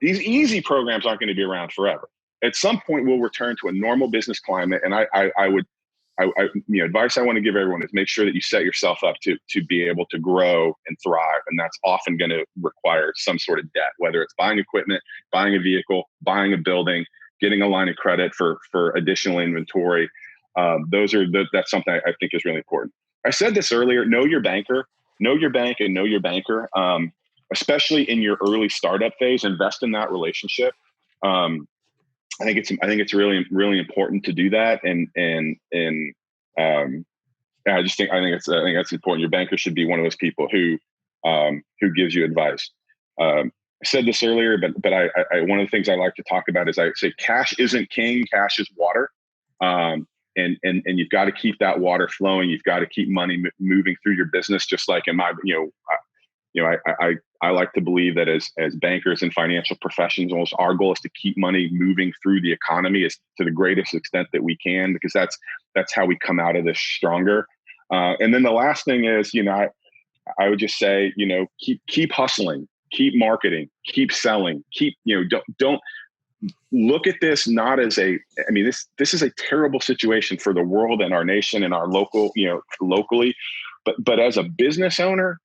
easy programs aren't going to be around forever. At some point, we'll return to a normal business climate, and advice I want to give everyone is make sure that you set yourself up to be able to grow and thrive, and that's often going to require some sort of debt, whether it's buying equipment, buying a vehicle, buying a building, getting a line of credit for additional inventory. That's something I think is really important. I said this earlier: know your banker, know your bank, and know your banker. Especially in your early startup phase, invest in that relationship. I think it's really, really important to do that. And I think that's important. Your banker should be one of those people who gives you advice. I said this earlier, but I one of the things I like to talk about is I say cash isn't king, cash is water. And you've got to keep that water flowing. You've got to keep money moving through your business, just like in my, I like to believe that as bankers and financial professionals, our goal is to keep money moving through the economy to the greatest extent that we can, because that's how we come out of this stronger. And then the last thing is, I would just say, keep hustling, keep marketing, keep selling, don't look at this not as this is a terrible situation for the world and our nation and our locally, but as a business owner,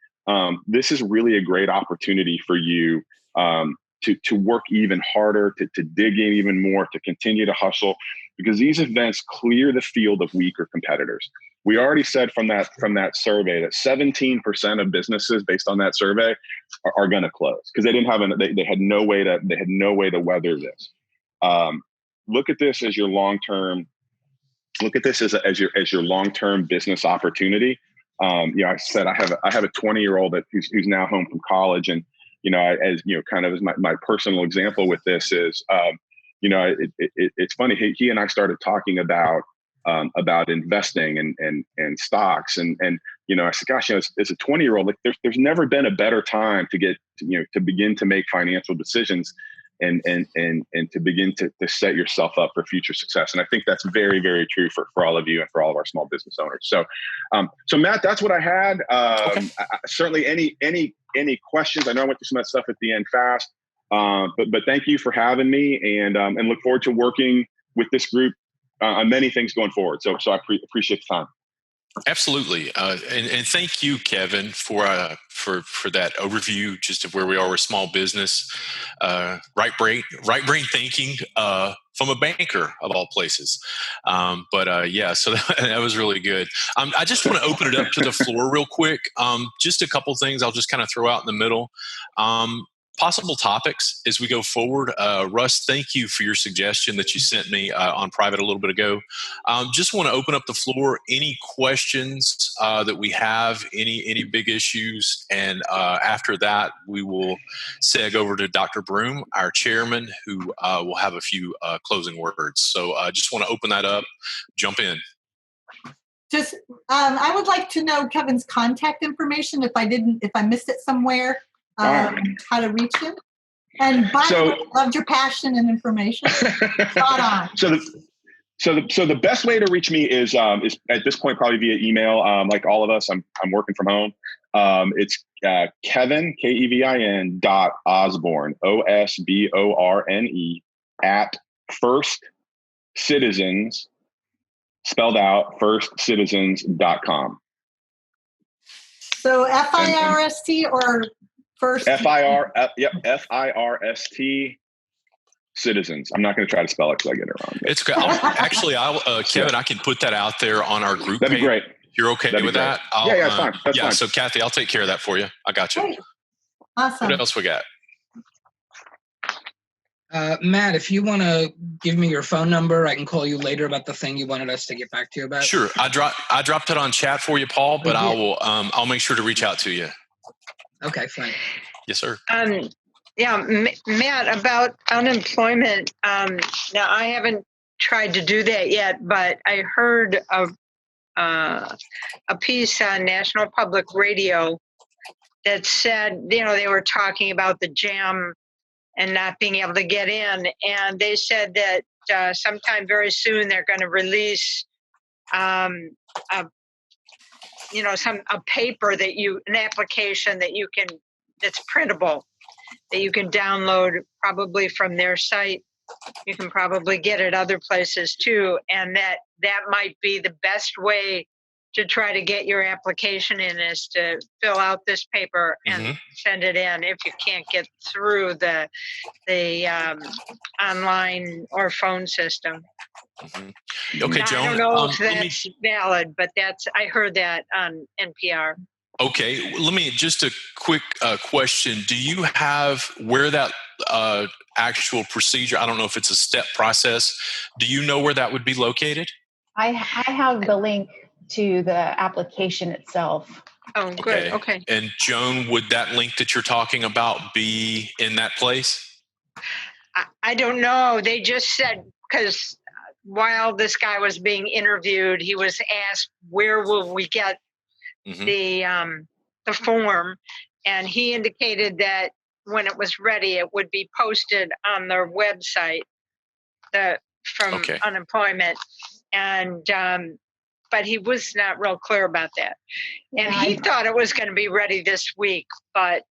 this is really a great opportunity for you to work even harder, to dig in even more, to continue to hustle, because these events clear the field of weaker competitors. We already said from that survey that 17% of businesses, based on that survey, are going to close because they had no way to weather this. Look at this as your long term. Look at this as your long term business opportunity. I said I have a 20-year-old who's now home from college, and kind of as my personal example with this is, it's funny. He and I started talking about investing and stocks, and I said, gosh, as a 20-year-old, like there's never been a better time to get to begin to make financial decisions and to begin to set yourself up for future success. And I think that's very, very true for all of you and for all of our small business owners. So Matt, that's what I had. Okay. Certainly any questions? I know I went through some of that stuff at the end fast, but thank you for having me, and look forward to working with this group on many things going forward. So I appreciate the time. Absolutely. And thank you, Kevin, for that overview just of where we are with small business, right brain thinking from a banker of all places. So that was really good. I just want to open it up to the floor real quick. Just a couple things I'll just kind of throw out in the middle. possible topics as we go forward. Russ, thank you for your suggestion that you sent me on private a little bit ago. Just want to open up the floor. Any questions that we have, any big issues, and after that, we will seg over to Dr. Broom, our chairman, who will have a few closing words. So just want to open that up. Jump in. Just, I would like to know Kevin's contact information if I missed it somewhere. How to reach him. And by the way, loved your passion and information. Spot on. So the best way to reach me is at this point probably via email. Like all of us, I'm working from home. It's Kevin KEVIN .Osborne OSBORNE at First Citizens, spelled out firstcitizens.com. So FIRST or First? FIRST Citizens. I'm not going to try to spell it because I get it wrong. It's Kevin, I can put that out there on our group That'd page. be great. You're okay That'd with be great. that? Yeah, it's fine. That's fine. So Kathy, I'll take care of that for you. I got you. Great. Awesome. What else we got? Matt, if you want to give me your phone number, I can call you later about the thing you wanted us to get back to you about. Sure. I dropped it on chat for you, Paul, but I'll make sure to reach out to you. Okay, fine. Yes, sir. Matt, about unemployment. Now I haven't tried to do that yet, but I heard a piece on National Public Radio that said, they were talking about the jam and not being able to get in. And they said that sometime very soon they're going to release a paper an application that's printable, that you can download probably from their site. You can probably get it other places too. And that might be the best way to try to get your application in, is to fill out this paper and send it in if you can't get through the online or phone system. Okay, now, Joan. I don't know if that's valid, but I heard that on NPR. Okay, let me just a quick question. Do you have where that actual procedure? I don't know if it's a step process. Do you know where that would be located? I have the link to the application itself. Oh, good. Okay. And Joan, would that link that you're talking about be in that place? I don't know. They just said, because while this guy was being interviewed, he was asked, where will we get the form? And he indicated that when it was ready, it would be posted on their website from unemployment. And but he was not real clear about that. And he thought it was going to be ready this week, but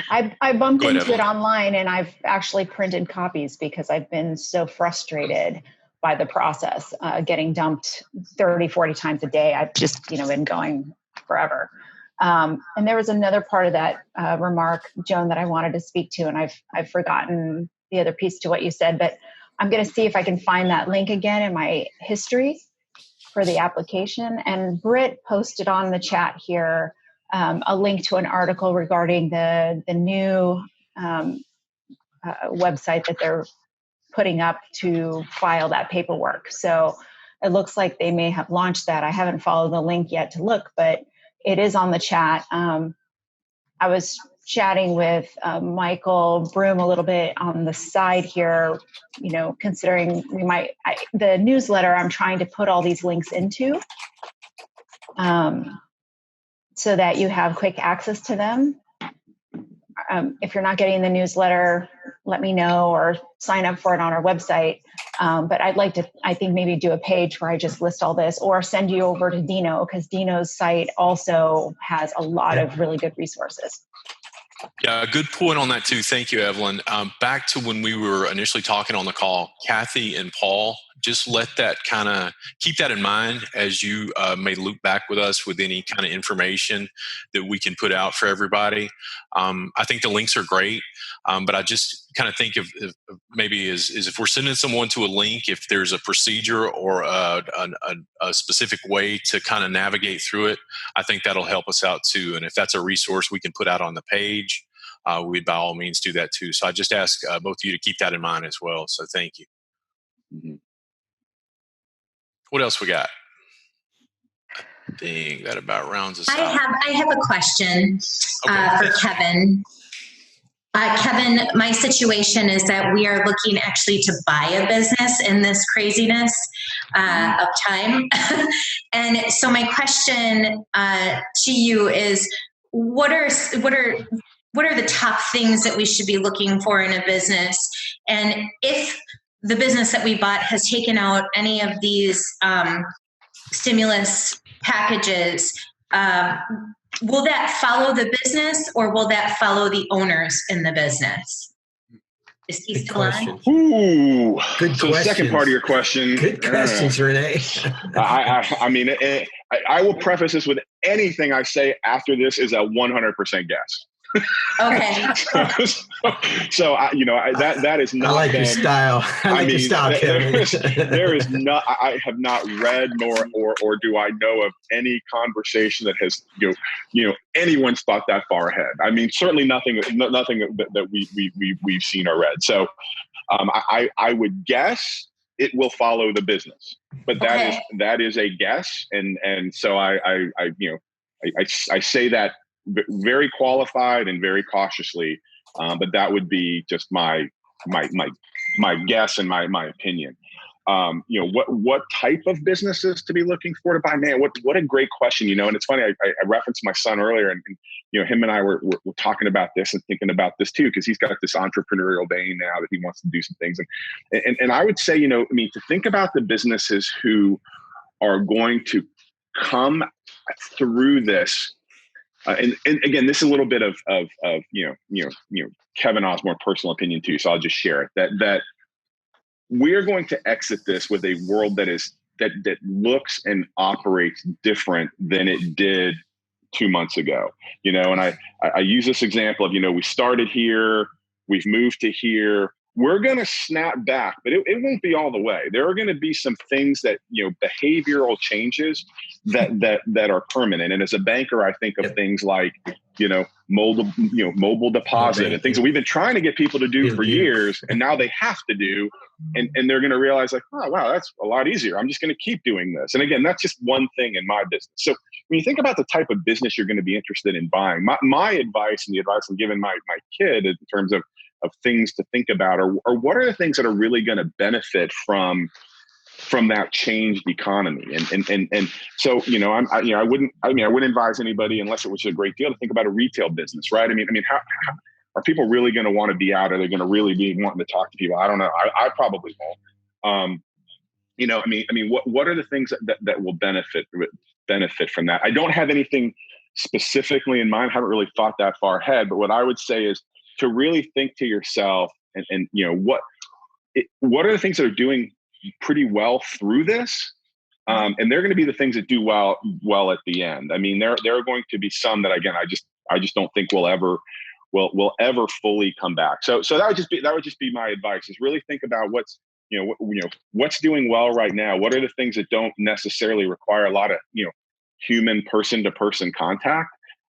I bumped into it online, and I've actually printed copies because I've been so frustrated by the process, getting dumped 30, 40 times a day. I've just, been going forever. And there was another part of that remark, Joan, that I wanted to speak to, and I've forgotten the other piece to what you said, but I'm going to see if I can find that link again in my history for the application. And Britt posted on the chat here a link to an article regarding the new website that they're putting up to file that paperwork. So it looks like they may have launched that. I haven't followed the link yet to look, but it is on the chat. I was chatting with Michael Broom a little bit on the side here, considering the newsletter I'm trying to put all these links into so that you have quick access to them. If you're not getting the newsletter, let me know or sign up for it on our website. But I'd like to, I think, maybe do a page where I just list all this, or send you over to Dino, because Dino's site also has a lot of really good resources. Yeah, good point on that too. Thank you, Evelyn. Back to when we were initially talking on the call, Kathy and Paul, just let that keep that in mind as you may loop back with us with any kind of information that we can put out for everybody. I think the links are great, but I just kind of think of maybe is if we're sending someone to a link, if there's a procedure or a specific way to kind of navigate through it, I think that'll help us out too. And if that's a resource we can put out on the page, we'd by all means do that too. So I just ask both of you to keep that in mind as well. So thank you. Mm-hmm. What else we got? I think that about rounds us out. I have a question for Kevin. Kevin, my situation is that we are looking actually to buy a business in this craziness of time. And so my question to you is, what are the top things that we should be looking for in a business? And if the business that we bought has taken out any of these stimulus packages, will that follow the business or will that follow the owners in the business? Is he still on? Ooh, good so question. The second part of your question. Good questions, Renee. I mean, I will preface this with anything I say after this is a 100% guess. Okay. So that is not. I like your style. I like your style, Kevin. There is not. I have not read or do I know of any conversation that has anyone's thought that far ahead. I mean, certainly nothing that we've seen or read. So I would guess it will follow the business, but that is a guess, and so I say that very qualified and very cautiously, but that would be just my guess and my opinion. What type of businesses to be looking for to buy? Man, what a great question. And it's funny. I referenced my son earlier, and him and I were talking about this and thinking about this too, because he's got this entrepreneurial vein now that he wants to do some things. And I would say, to think about the businesses who are going to come through this. And again, this is a little bit of Kevin Osborne personal opinion too. So I'll just share it that we're going to exit this with a world that looks and operates different than it did 2 months ago. And I use this example of we started here, we've moved to here. We're going to snap back, but it won't be all the way. There are going to be some things that, behavioral changes that are permanent. And as a banker, I think of things like, mobile deposit and things that we've been trying to get people to do for years. And now they have to do. And they're going to realize like, oh, wow, that's a lot easier. I'm just going to keep doing this. And again, that's just one thing in my business. So when you think about the type of business you're going to be interested in buying, my advice and the advice I'm giving my kid in terms of things to think about, or what are the things that are really going to benefit from that changed economy? And so, I wouldn't advise anybody, unless it was a great deal, to think about a retail business, right? I mean, how are people really going to want to be out? Are they going to really be wanting to talk to people? I don't know. I probably won't. What are the things that will benefit from that? I don't have anything specifically in mind. I haven't really thought that far ahead, but what I would say is to really think to yourself and what are the things that are doing pretty well through this? And they're going to be the things that do well at the end. I mean, there are going to be some that, again, I just don't think will ever fully come back. So that would just be my advice, is really think about what's doing well right now. What are the things that don't necessarily require a lot of, human person to person contact?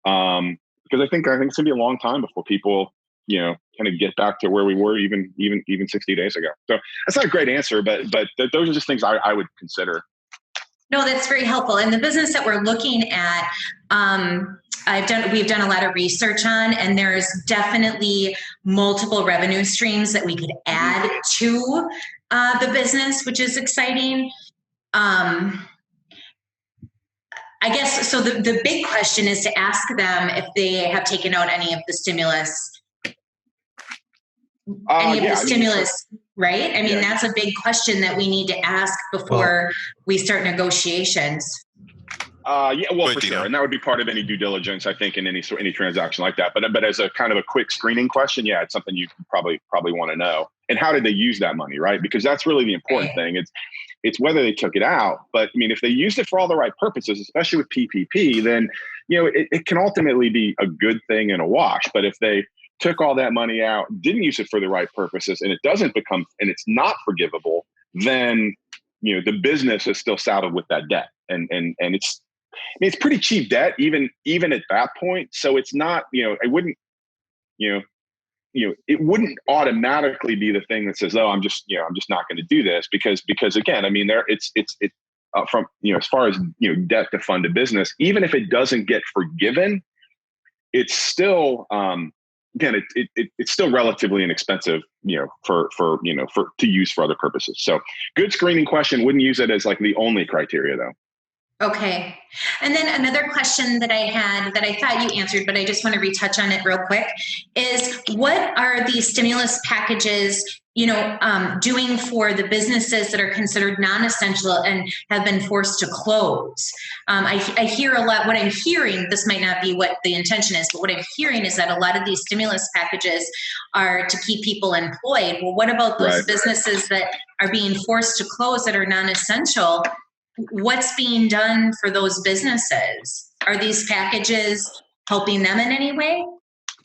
Because I think it's going to be a long time before people, kind of get back to where we were even 60 days ago. So that's not a great answer, but those are just things I would consider. No, that's very helpful. And the business that we're looking at, we've done a lot of research on, and there's definitely multiple revenue streams that we could add to the business, which is exciting. I guess, so the big question is to ask them if they have taken out any of the stimulus. Right? I mean, that's a big question that we need to ask before we start negotiations. For sure. And that would be part of any due diligence, I think, in any transaction like that. But as a kind of a quick screening question, it's something you probably want to know. And how did they use that money, right? Because that's really the important thing. It's whether they took it out. But I mean, if they used it for all the right purposes, especially with PPP, then, it can ultimately be a good thing and a wash. But if they took all that money out, didn't use it for the right purposes, and it's not forgivable, then, the business is still saddled with that debt. And it's pretty cheap debt, even at that point. So it's not, it wouldn't automatically be the thing that says, oh, I'm just not going to do this because again, I mean, from, as far as, debt to fund a business, even if it doesn't get forgiven, it's still, again, it's still relatively inexpensive, for to use for other purposes. So good screening question. Wouldn't use it as like the only criteria though. Okay. And then another question that I had that I thought you answered, but I just want to retouch on it real quick, is what are these stimulus packages, doing for the businesses that are considered non-essential and have been forced to close? I hear a lot, what I'm hearing, this might not be what the intention is, but what I'm hearing is that a lot of these stimulus packages are to keep people employed. Well, what about those businesses that are being forced to close that are non-essential? What's being done for those businesses? Are these packages helping them in any way?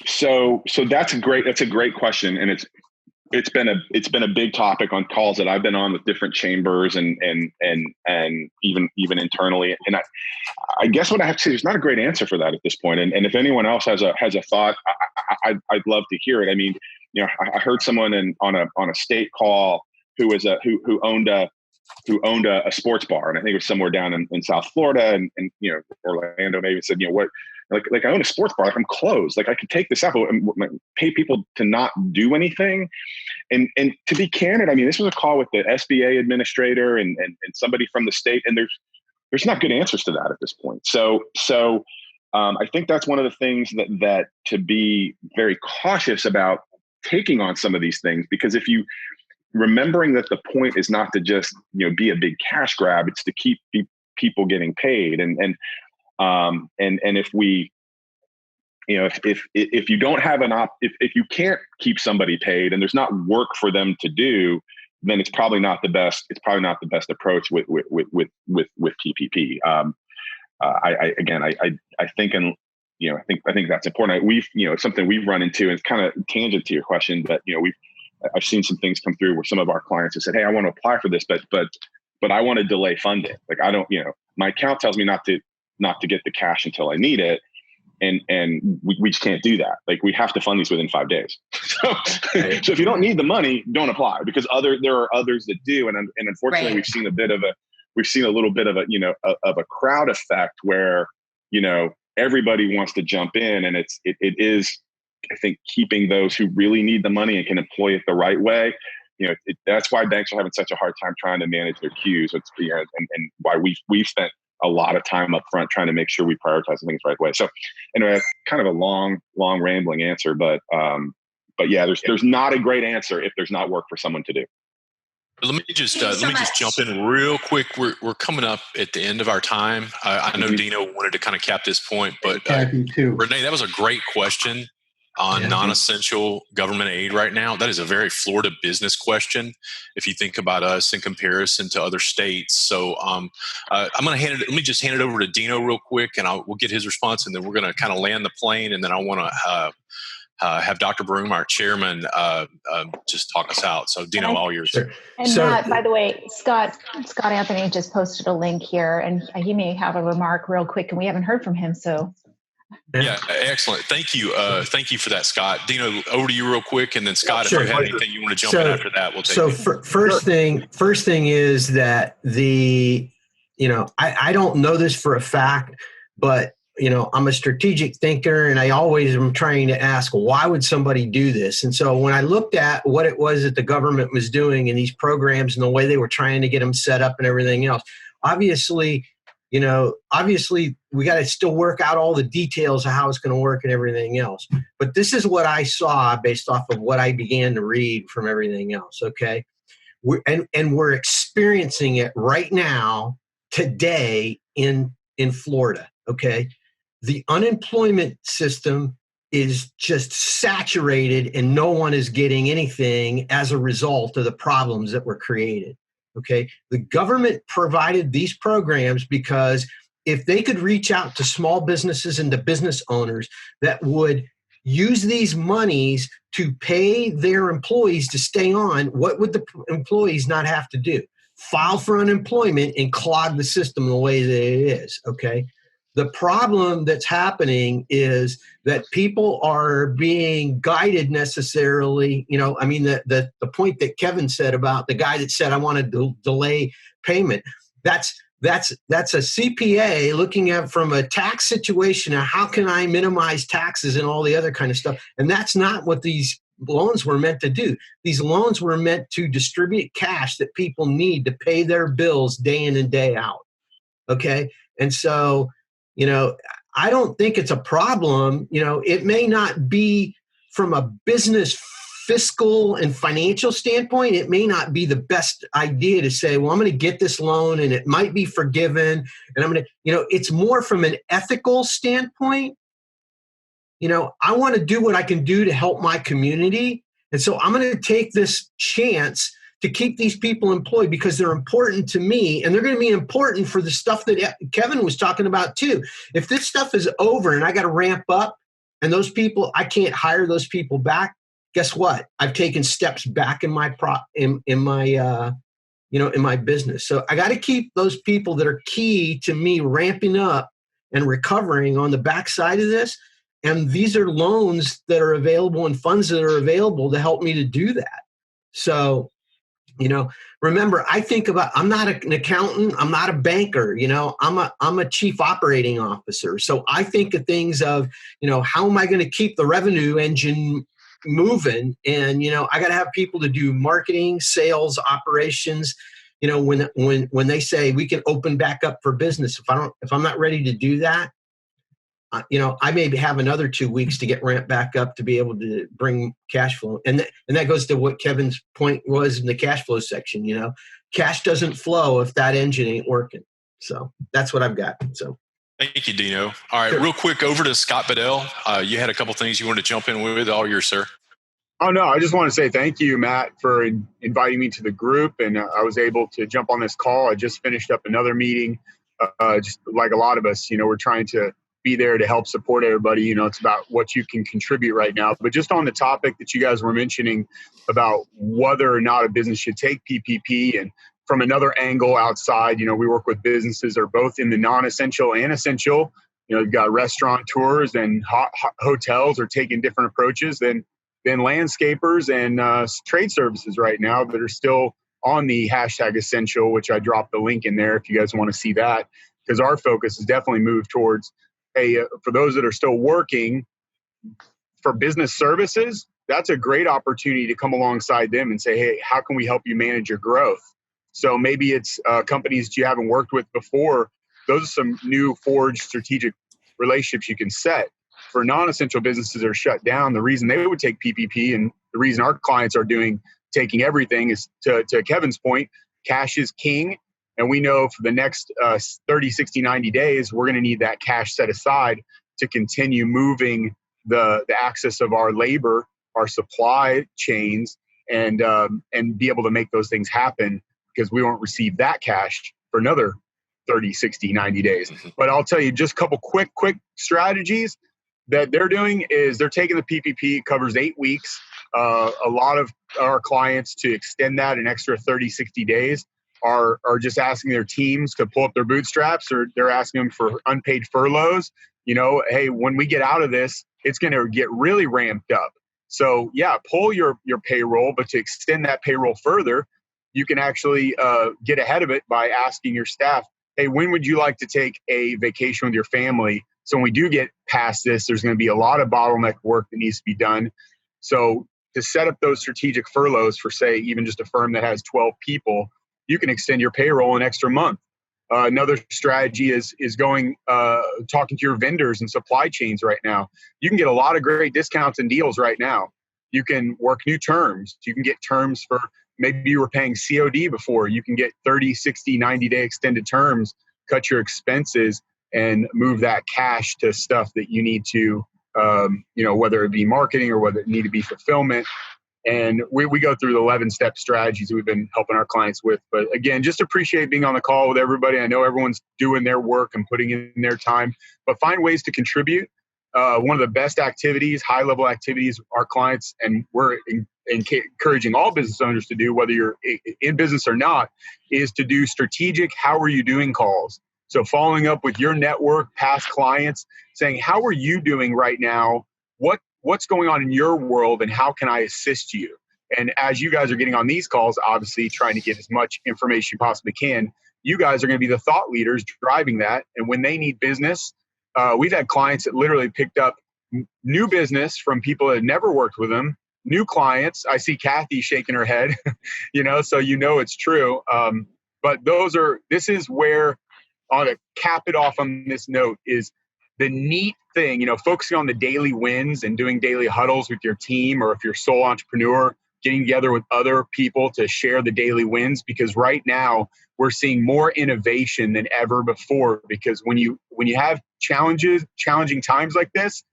So that's a great question. And it's been a big topic on calls that I've been on with different chambers and even internally. And I guess what I have to say, there's not a great answer for that at this point. And if anyone else has a thought, I'd love to hear it. I mean, I heard someone on a state call who owned a sports bar, and I think it was somewhere down in South Florida and Orlando maybe, said, what, like I own a sports bar, like I'm closed, like I could take this up and pay people to not do anything. And to be candid, I mean, this was a call with the SBA administrator and somebody from the state, and there's not good answers to that at this point. So I think that's one of the things that to be very cautious about taking on some of these things, because if you remembering that the point is not to just be a big cash grab, it's to keep people getting paid, and if we if you don't have if you can't keep somebody paid and there's not work for them to do, then it's probably not the best approach with PPP. I think that's important. We've something we've run into, and it's kind of tangent to your question, but I've seen some things come through where some of our clients have said, hey, I want to apply for this, but I want to delay funding. Like I don't, my account tells me not to get the cash until I need it. And we just can't do that. Like we have to fund these within 5 days. So if you don't need the money, don't apply, because there are others that do. And unfortunately, we've seen a little bit of a crowd effect where, everybody wants to jump in, and it is, I think, keeping those who really need the money and can employ it the right way. That's why banks are having such a hard time trying to manage their queues. It's and why we've spent a lot of time up front trying to make sure we prioritize things the right way. So anyway, kind of a long rambling answer, but yeah, there's not a great answer if there's not work for someone to do. Let me just jump in real quick. We're coming up at the end of our time. I know Dino wanted to kind of cap this point, but Renee, that was a great question on non-essential government aid right now. That is a very Florida business question if you think about us in comparison to other states. So I'm going to let me just hand it over to Dino real quick, and we'll get his response, and then we're going to kind of land the plane, and then I want to have Dr. Broom, our chairman, just talk us out. So Dino, all yours. Sure. And Matt, by the way, Scott Anthony just posted a link here, and he may have a remark real quick, and we haven't heard from him. So. Yeah, excellent. Thank you. Thank you for that, Scott. Dino, over to you real quick, and then Scott, if you have anything you want to jump in after that, we'll take it. So first thing is that I don't know this for a fact, but I'm a strategic thinker, and I always am trying to ask, why would somebody do this? And so when I looked at what it was that the government was doing in these programs and the way they were trying to get them set up and everything else, obviously we got to still work out all the details of how it's going to work and everything else. But this is what I saw based off of what I began to read from everything else. Okay. We're experiencing it right now, today in Florida. Okay. The unemployment system is just saturated, and no one is getting anything as a result of the problems that were created. Okay. The government provided these programs because if they could reach out to small businesses and to business owners that would use these monies to pay their employees to stay on, what would the employees not have to do? File for unemployment and clog the system the way that it is. Okay. The problem that's happening is that people are being guided necessarily. I mean, the point that Kevin said about the guy that said, I want to delay payment, that's a CPA looking at from a tax situation, how can I minimize taxes and all the other kind of stuff. And that's not what these loans were meant to do. These loans were meant to distribute cash that people need to pay their bills day in and day out. Okay. And so, I don't think it's a problem. It may not be from a business fiscal and financial standpoint, it may not be the best idea to say, well, I'm going to get this loan and it might be forgiven. And I'm going to, it's more from an ethical standpoint. I want to do what I can do to help my community. And so I'm going to take this chance to keep these people employed because they're important to me, and they're going to be important for the stuff that Kevin was talking about too. If this stuff is over and I got to ramp up and those people, I can't hire those people back, guess what? I've taken steps back in my in my business. So I got to keep those people that are key to me ramping up and recovering on the backside of this. And these are loans that are available and funds that are available to help me to do that. So, remember, I think about, I'm not an accountant, I'm not a banker, I'm a chief operating officer. So I think of things of, how am I going to keep the revenue engine moving? And, I got to have people to do marketing, sales, operations. When they say we can open back up for business, if I'm not ready to do that, I may have another 2 weeks to get ramped back up to be able to bring cash flow. And that goes to what Kevin's point was in the cash flow section. Cash doesn't flow if that engine ain't working. So that's what I've got. So thank you, Dino. All right, Sure. Real quick, over to Scott Bedell. You had a couple things you wanted to jump in with. All yours, sir. Oh, no, I just want to say thank you, Matt, for inviting me to the group. And I was able to jump on this call. I just finished up another meeting. Just like a lot of us, we're trying to be there to help support everybody. It's about what you can contribute right now. But just on the topic that you guys were mentioning about whether or not a business should take PPP, and from another angle outside, we work with businesses that are both in the non-essential and essential. You've got restaurateurs and hotels are taking different approaches than landscapers and trade services right now that are still on the hashtag essential, which I dropped the link in there if you guys want to see that, because our focus has definitely moved towards, hey, for those that are still working for business services, that's a great opportunity to come alongside them and say, hey, how can we help you manage your growth? So maybe it's companies you haven't worked with before. Those are some new forged strategic relationships you can set. For non-essential businesses that are shut down, the reason they would take PPP and the reason our clients are taking everything is, to Kevin's point, cash is king. And we know for the next 30, 60, 90 days, we're going to need that cash set aside to continue moving the access of our labor, our supply chains, and be able to make those things happen, because we won't receive that cash for another 30, 60, 90 days. But I'll tell you just a couple quick strategies that they're doing is they're taking the PPP, covers 8 weeks. A lot of our clients, to extend that an extra 30, 60 days, are just asking their teams to pull up their bootstraps, or they're asking them for unpaid furloughs. Hey, when we get out of this, it's going to get really ramped up. So yeah, pull your payroll, but to extend that payroll further, you can actually get ahead of it by asking your staff, hey, when would you like to take a vacation with your family? So when we do get past this, there's going to be a lot of bottleneck work that needs to be done. So to set up those strategic furloughs for, say, even just a firm that has 12 people, you can extend your payroll an extra month. Another strategy is talking to your vendors and supply chains right now. You can get a lot of great discounts and deals right now. You can work new terms. You can get terms for, maybe you were paying COD before. You can get 30, 60, 90-day extended terms, cut your expenses, and move that cash to stuff that you need to, whether it be marketing or whether it need to be fulfillment. And we go through the 11-step strategies that we've been helping our clients with. But again, just appreciate being on the call with everybody. I know everyone's doing their work and putting in their time, but find ways to contribute. One of the best activities, high-level activities, our clients, and we're encouraging all business owners to do, whether you're in business or not, is to do strategic how are you doing calls. So following up with your network, past clients, saying, how are you doing right now? What's going on in your world, and how can I assist you? And as you guys are getting on these calls, obviously trying to get as much information you possibly can, you guys are going to be the thought leaders driving that. And when they need business, we've had clients that literally picked up new business from people that had never worked with them, new clients. I see Kathy shaking her head, so it's true. But this is where, I want to cap it off on this note, is the neat thing, focusing on the daily wins and doing daily huddles with your team, or if you're a sole entrepreneur, getting together with other people to share the daily wins, because right now we're seeing more innovation than ever before. Because when you have challenging times like this,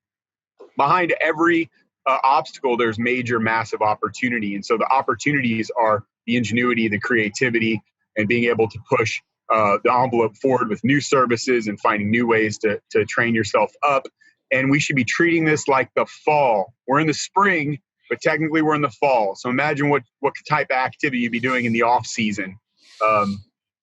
behind every obstacle, there's major, massive opportunity. And so the opportunities are the ingenuity, the creativity, and being able to push the envelope forward with new services and finding new ways to train yourself up. And we should be treating this like the fall. We're in the spring, but technically we're in the fall. So imagine what type of activity you'd be doing in the off season,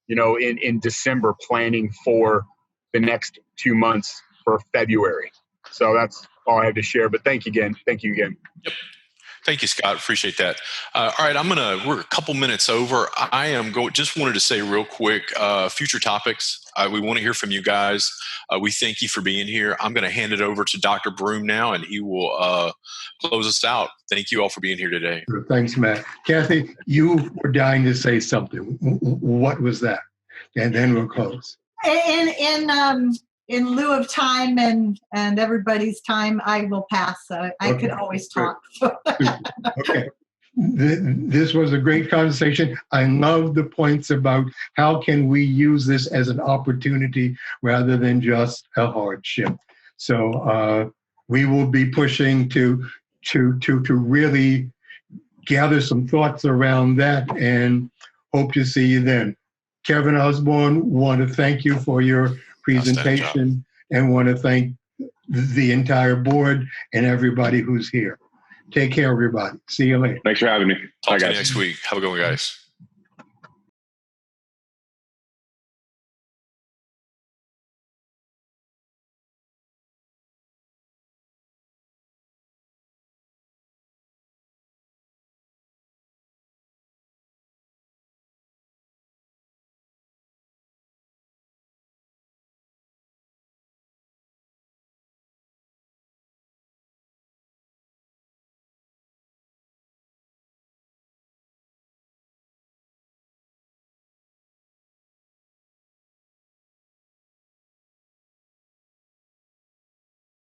in December, planning for the next 2 months for February. So that's all I have to share, but thank you again. Yep. Thank you, Scott. Appreciate that. All right, we're a couple minutes over. Just wanted to say real quick, future topics. We want to hear from you guys. We thank you for being here. I'm going to hand it over to Dr. Broom now, and he will close us out. Thank you all for being here today. Thanks, Matt. Kathy, you were dying to say something. What was that? And then we'll close. In lieu of time and everybody's time, I will pass. I could always talk. Okay. This was a great conversation. I love the points about how can we use this as an opportunity rather than just a hardship. So we will be pushing to really gather some thoughts around that, and hope to see you then. Kevin Osborne, want to thank you for your presentation, and want to thank the entire board and everybody who's here. Take care, everybody. See you later. Thanks for having me. Talk to you next week. Have a good one, guys.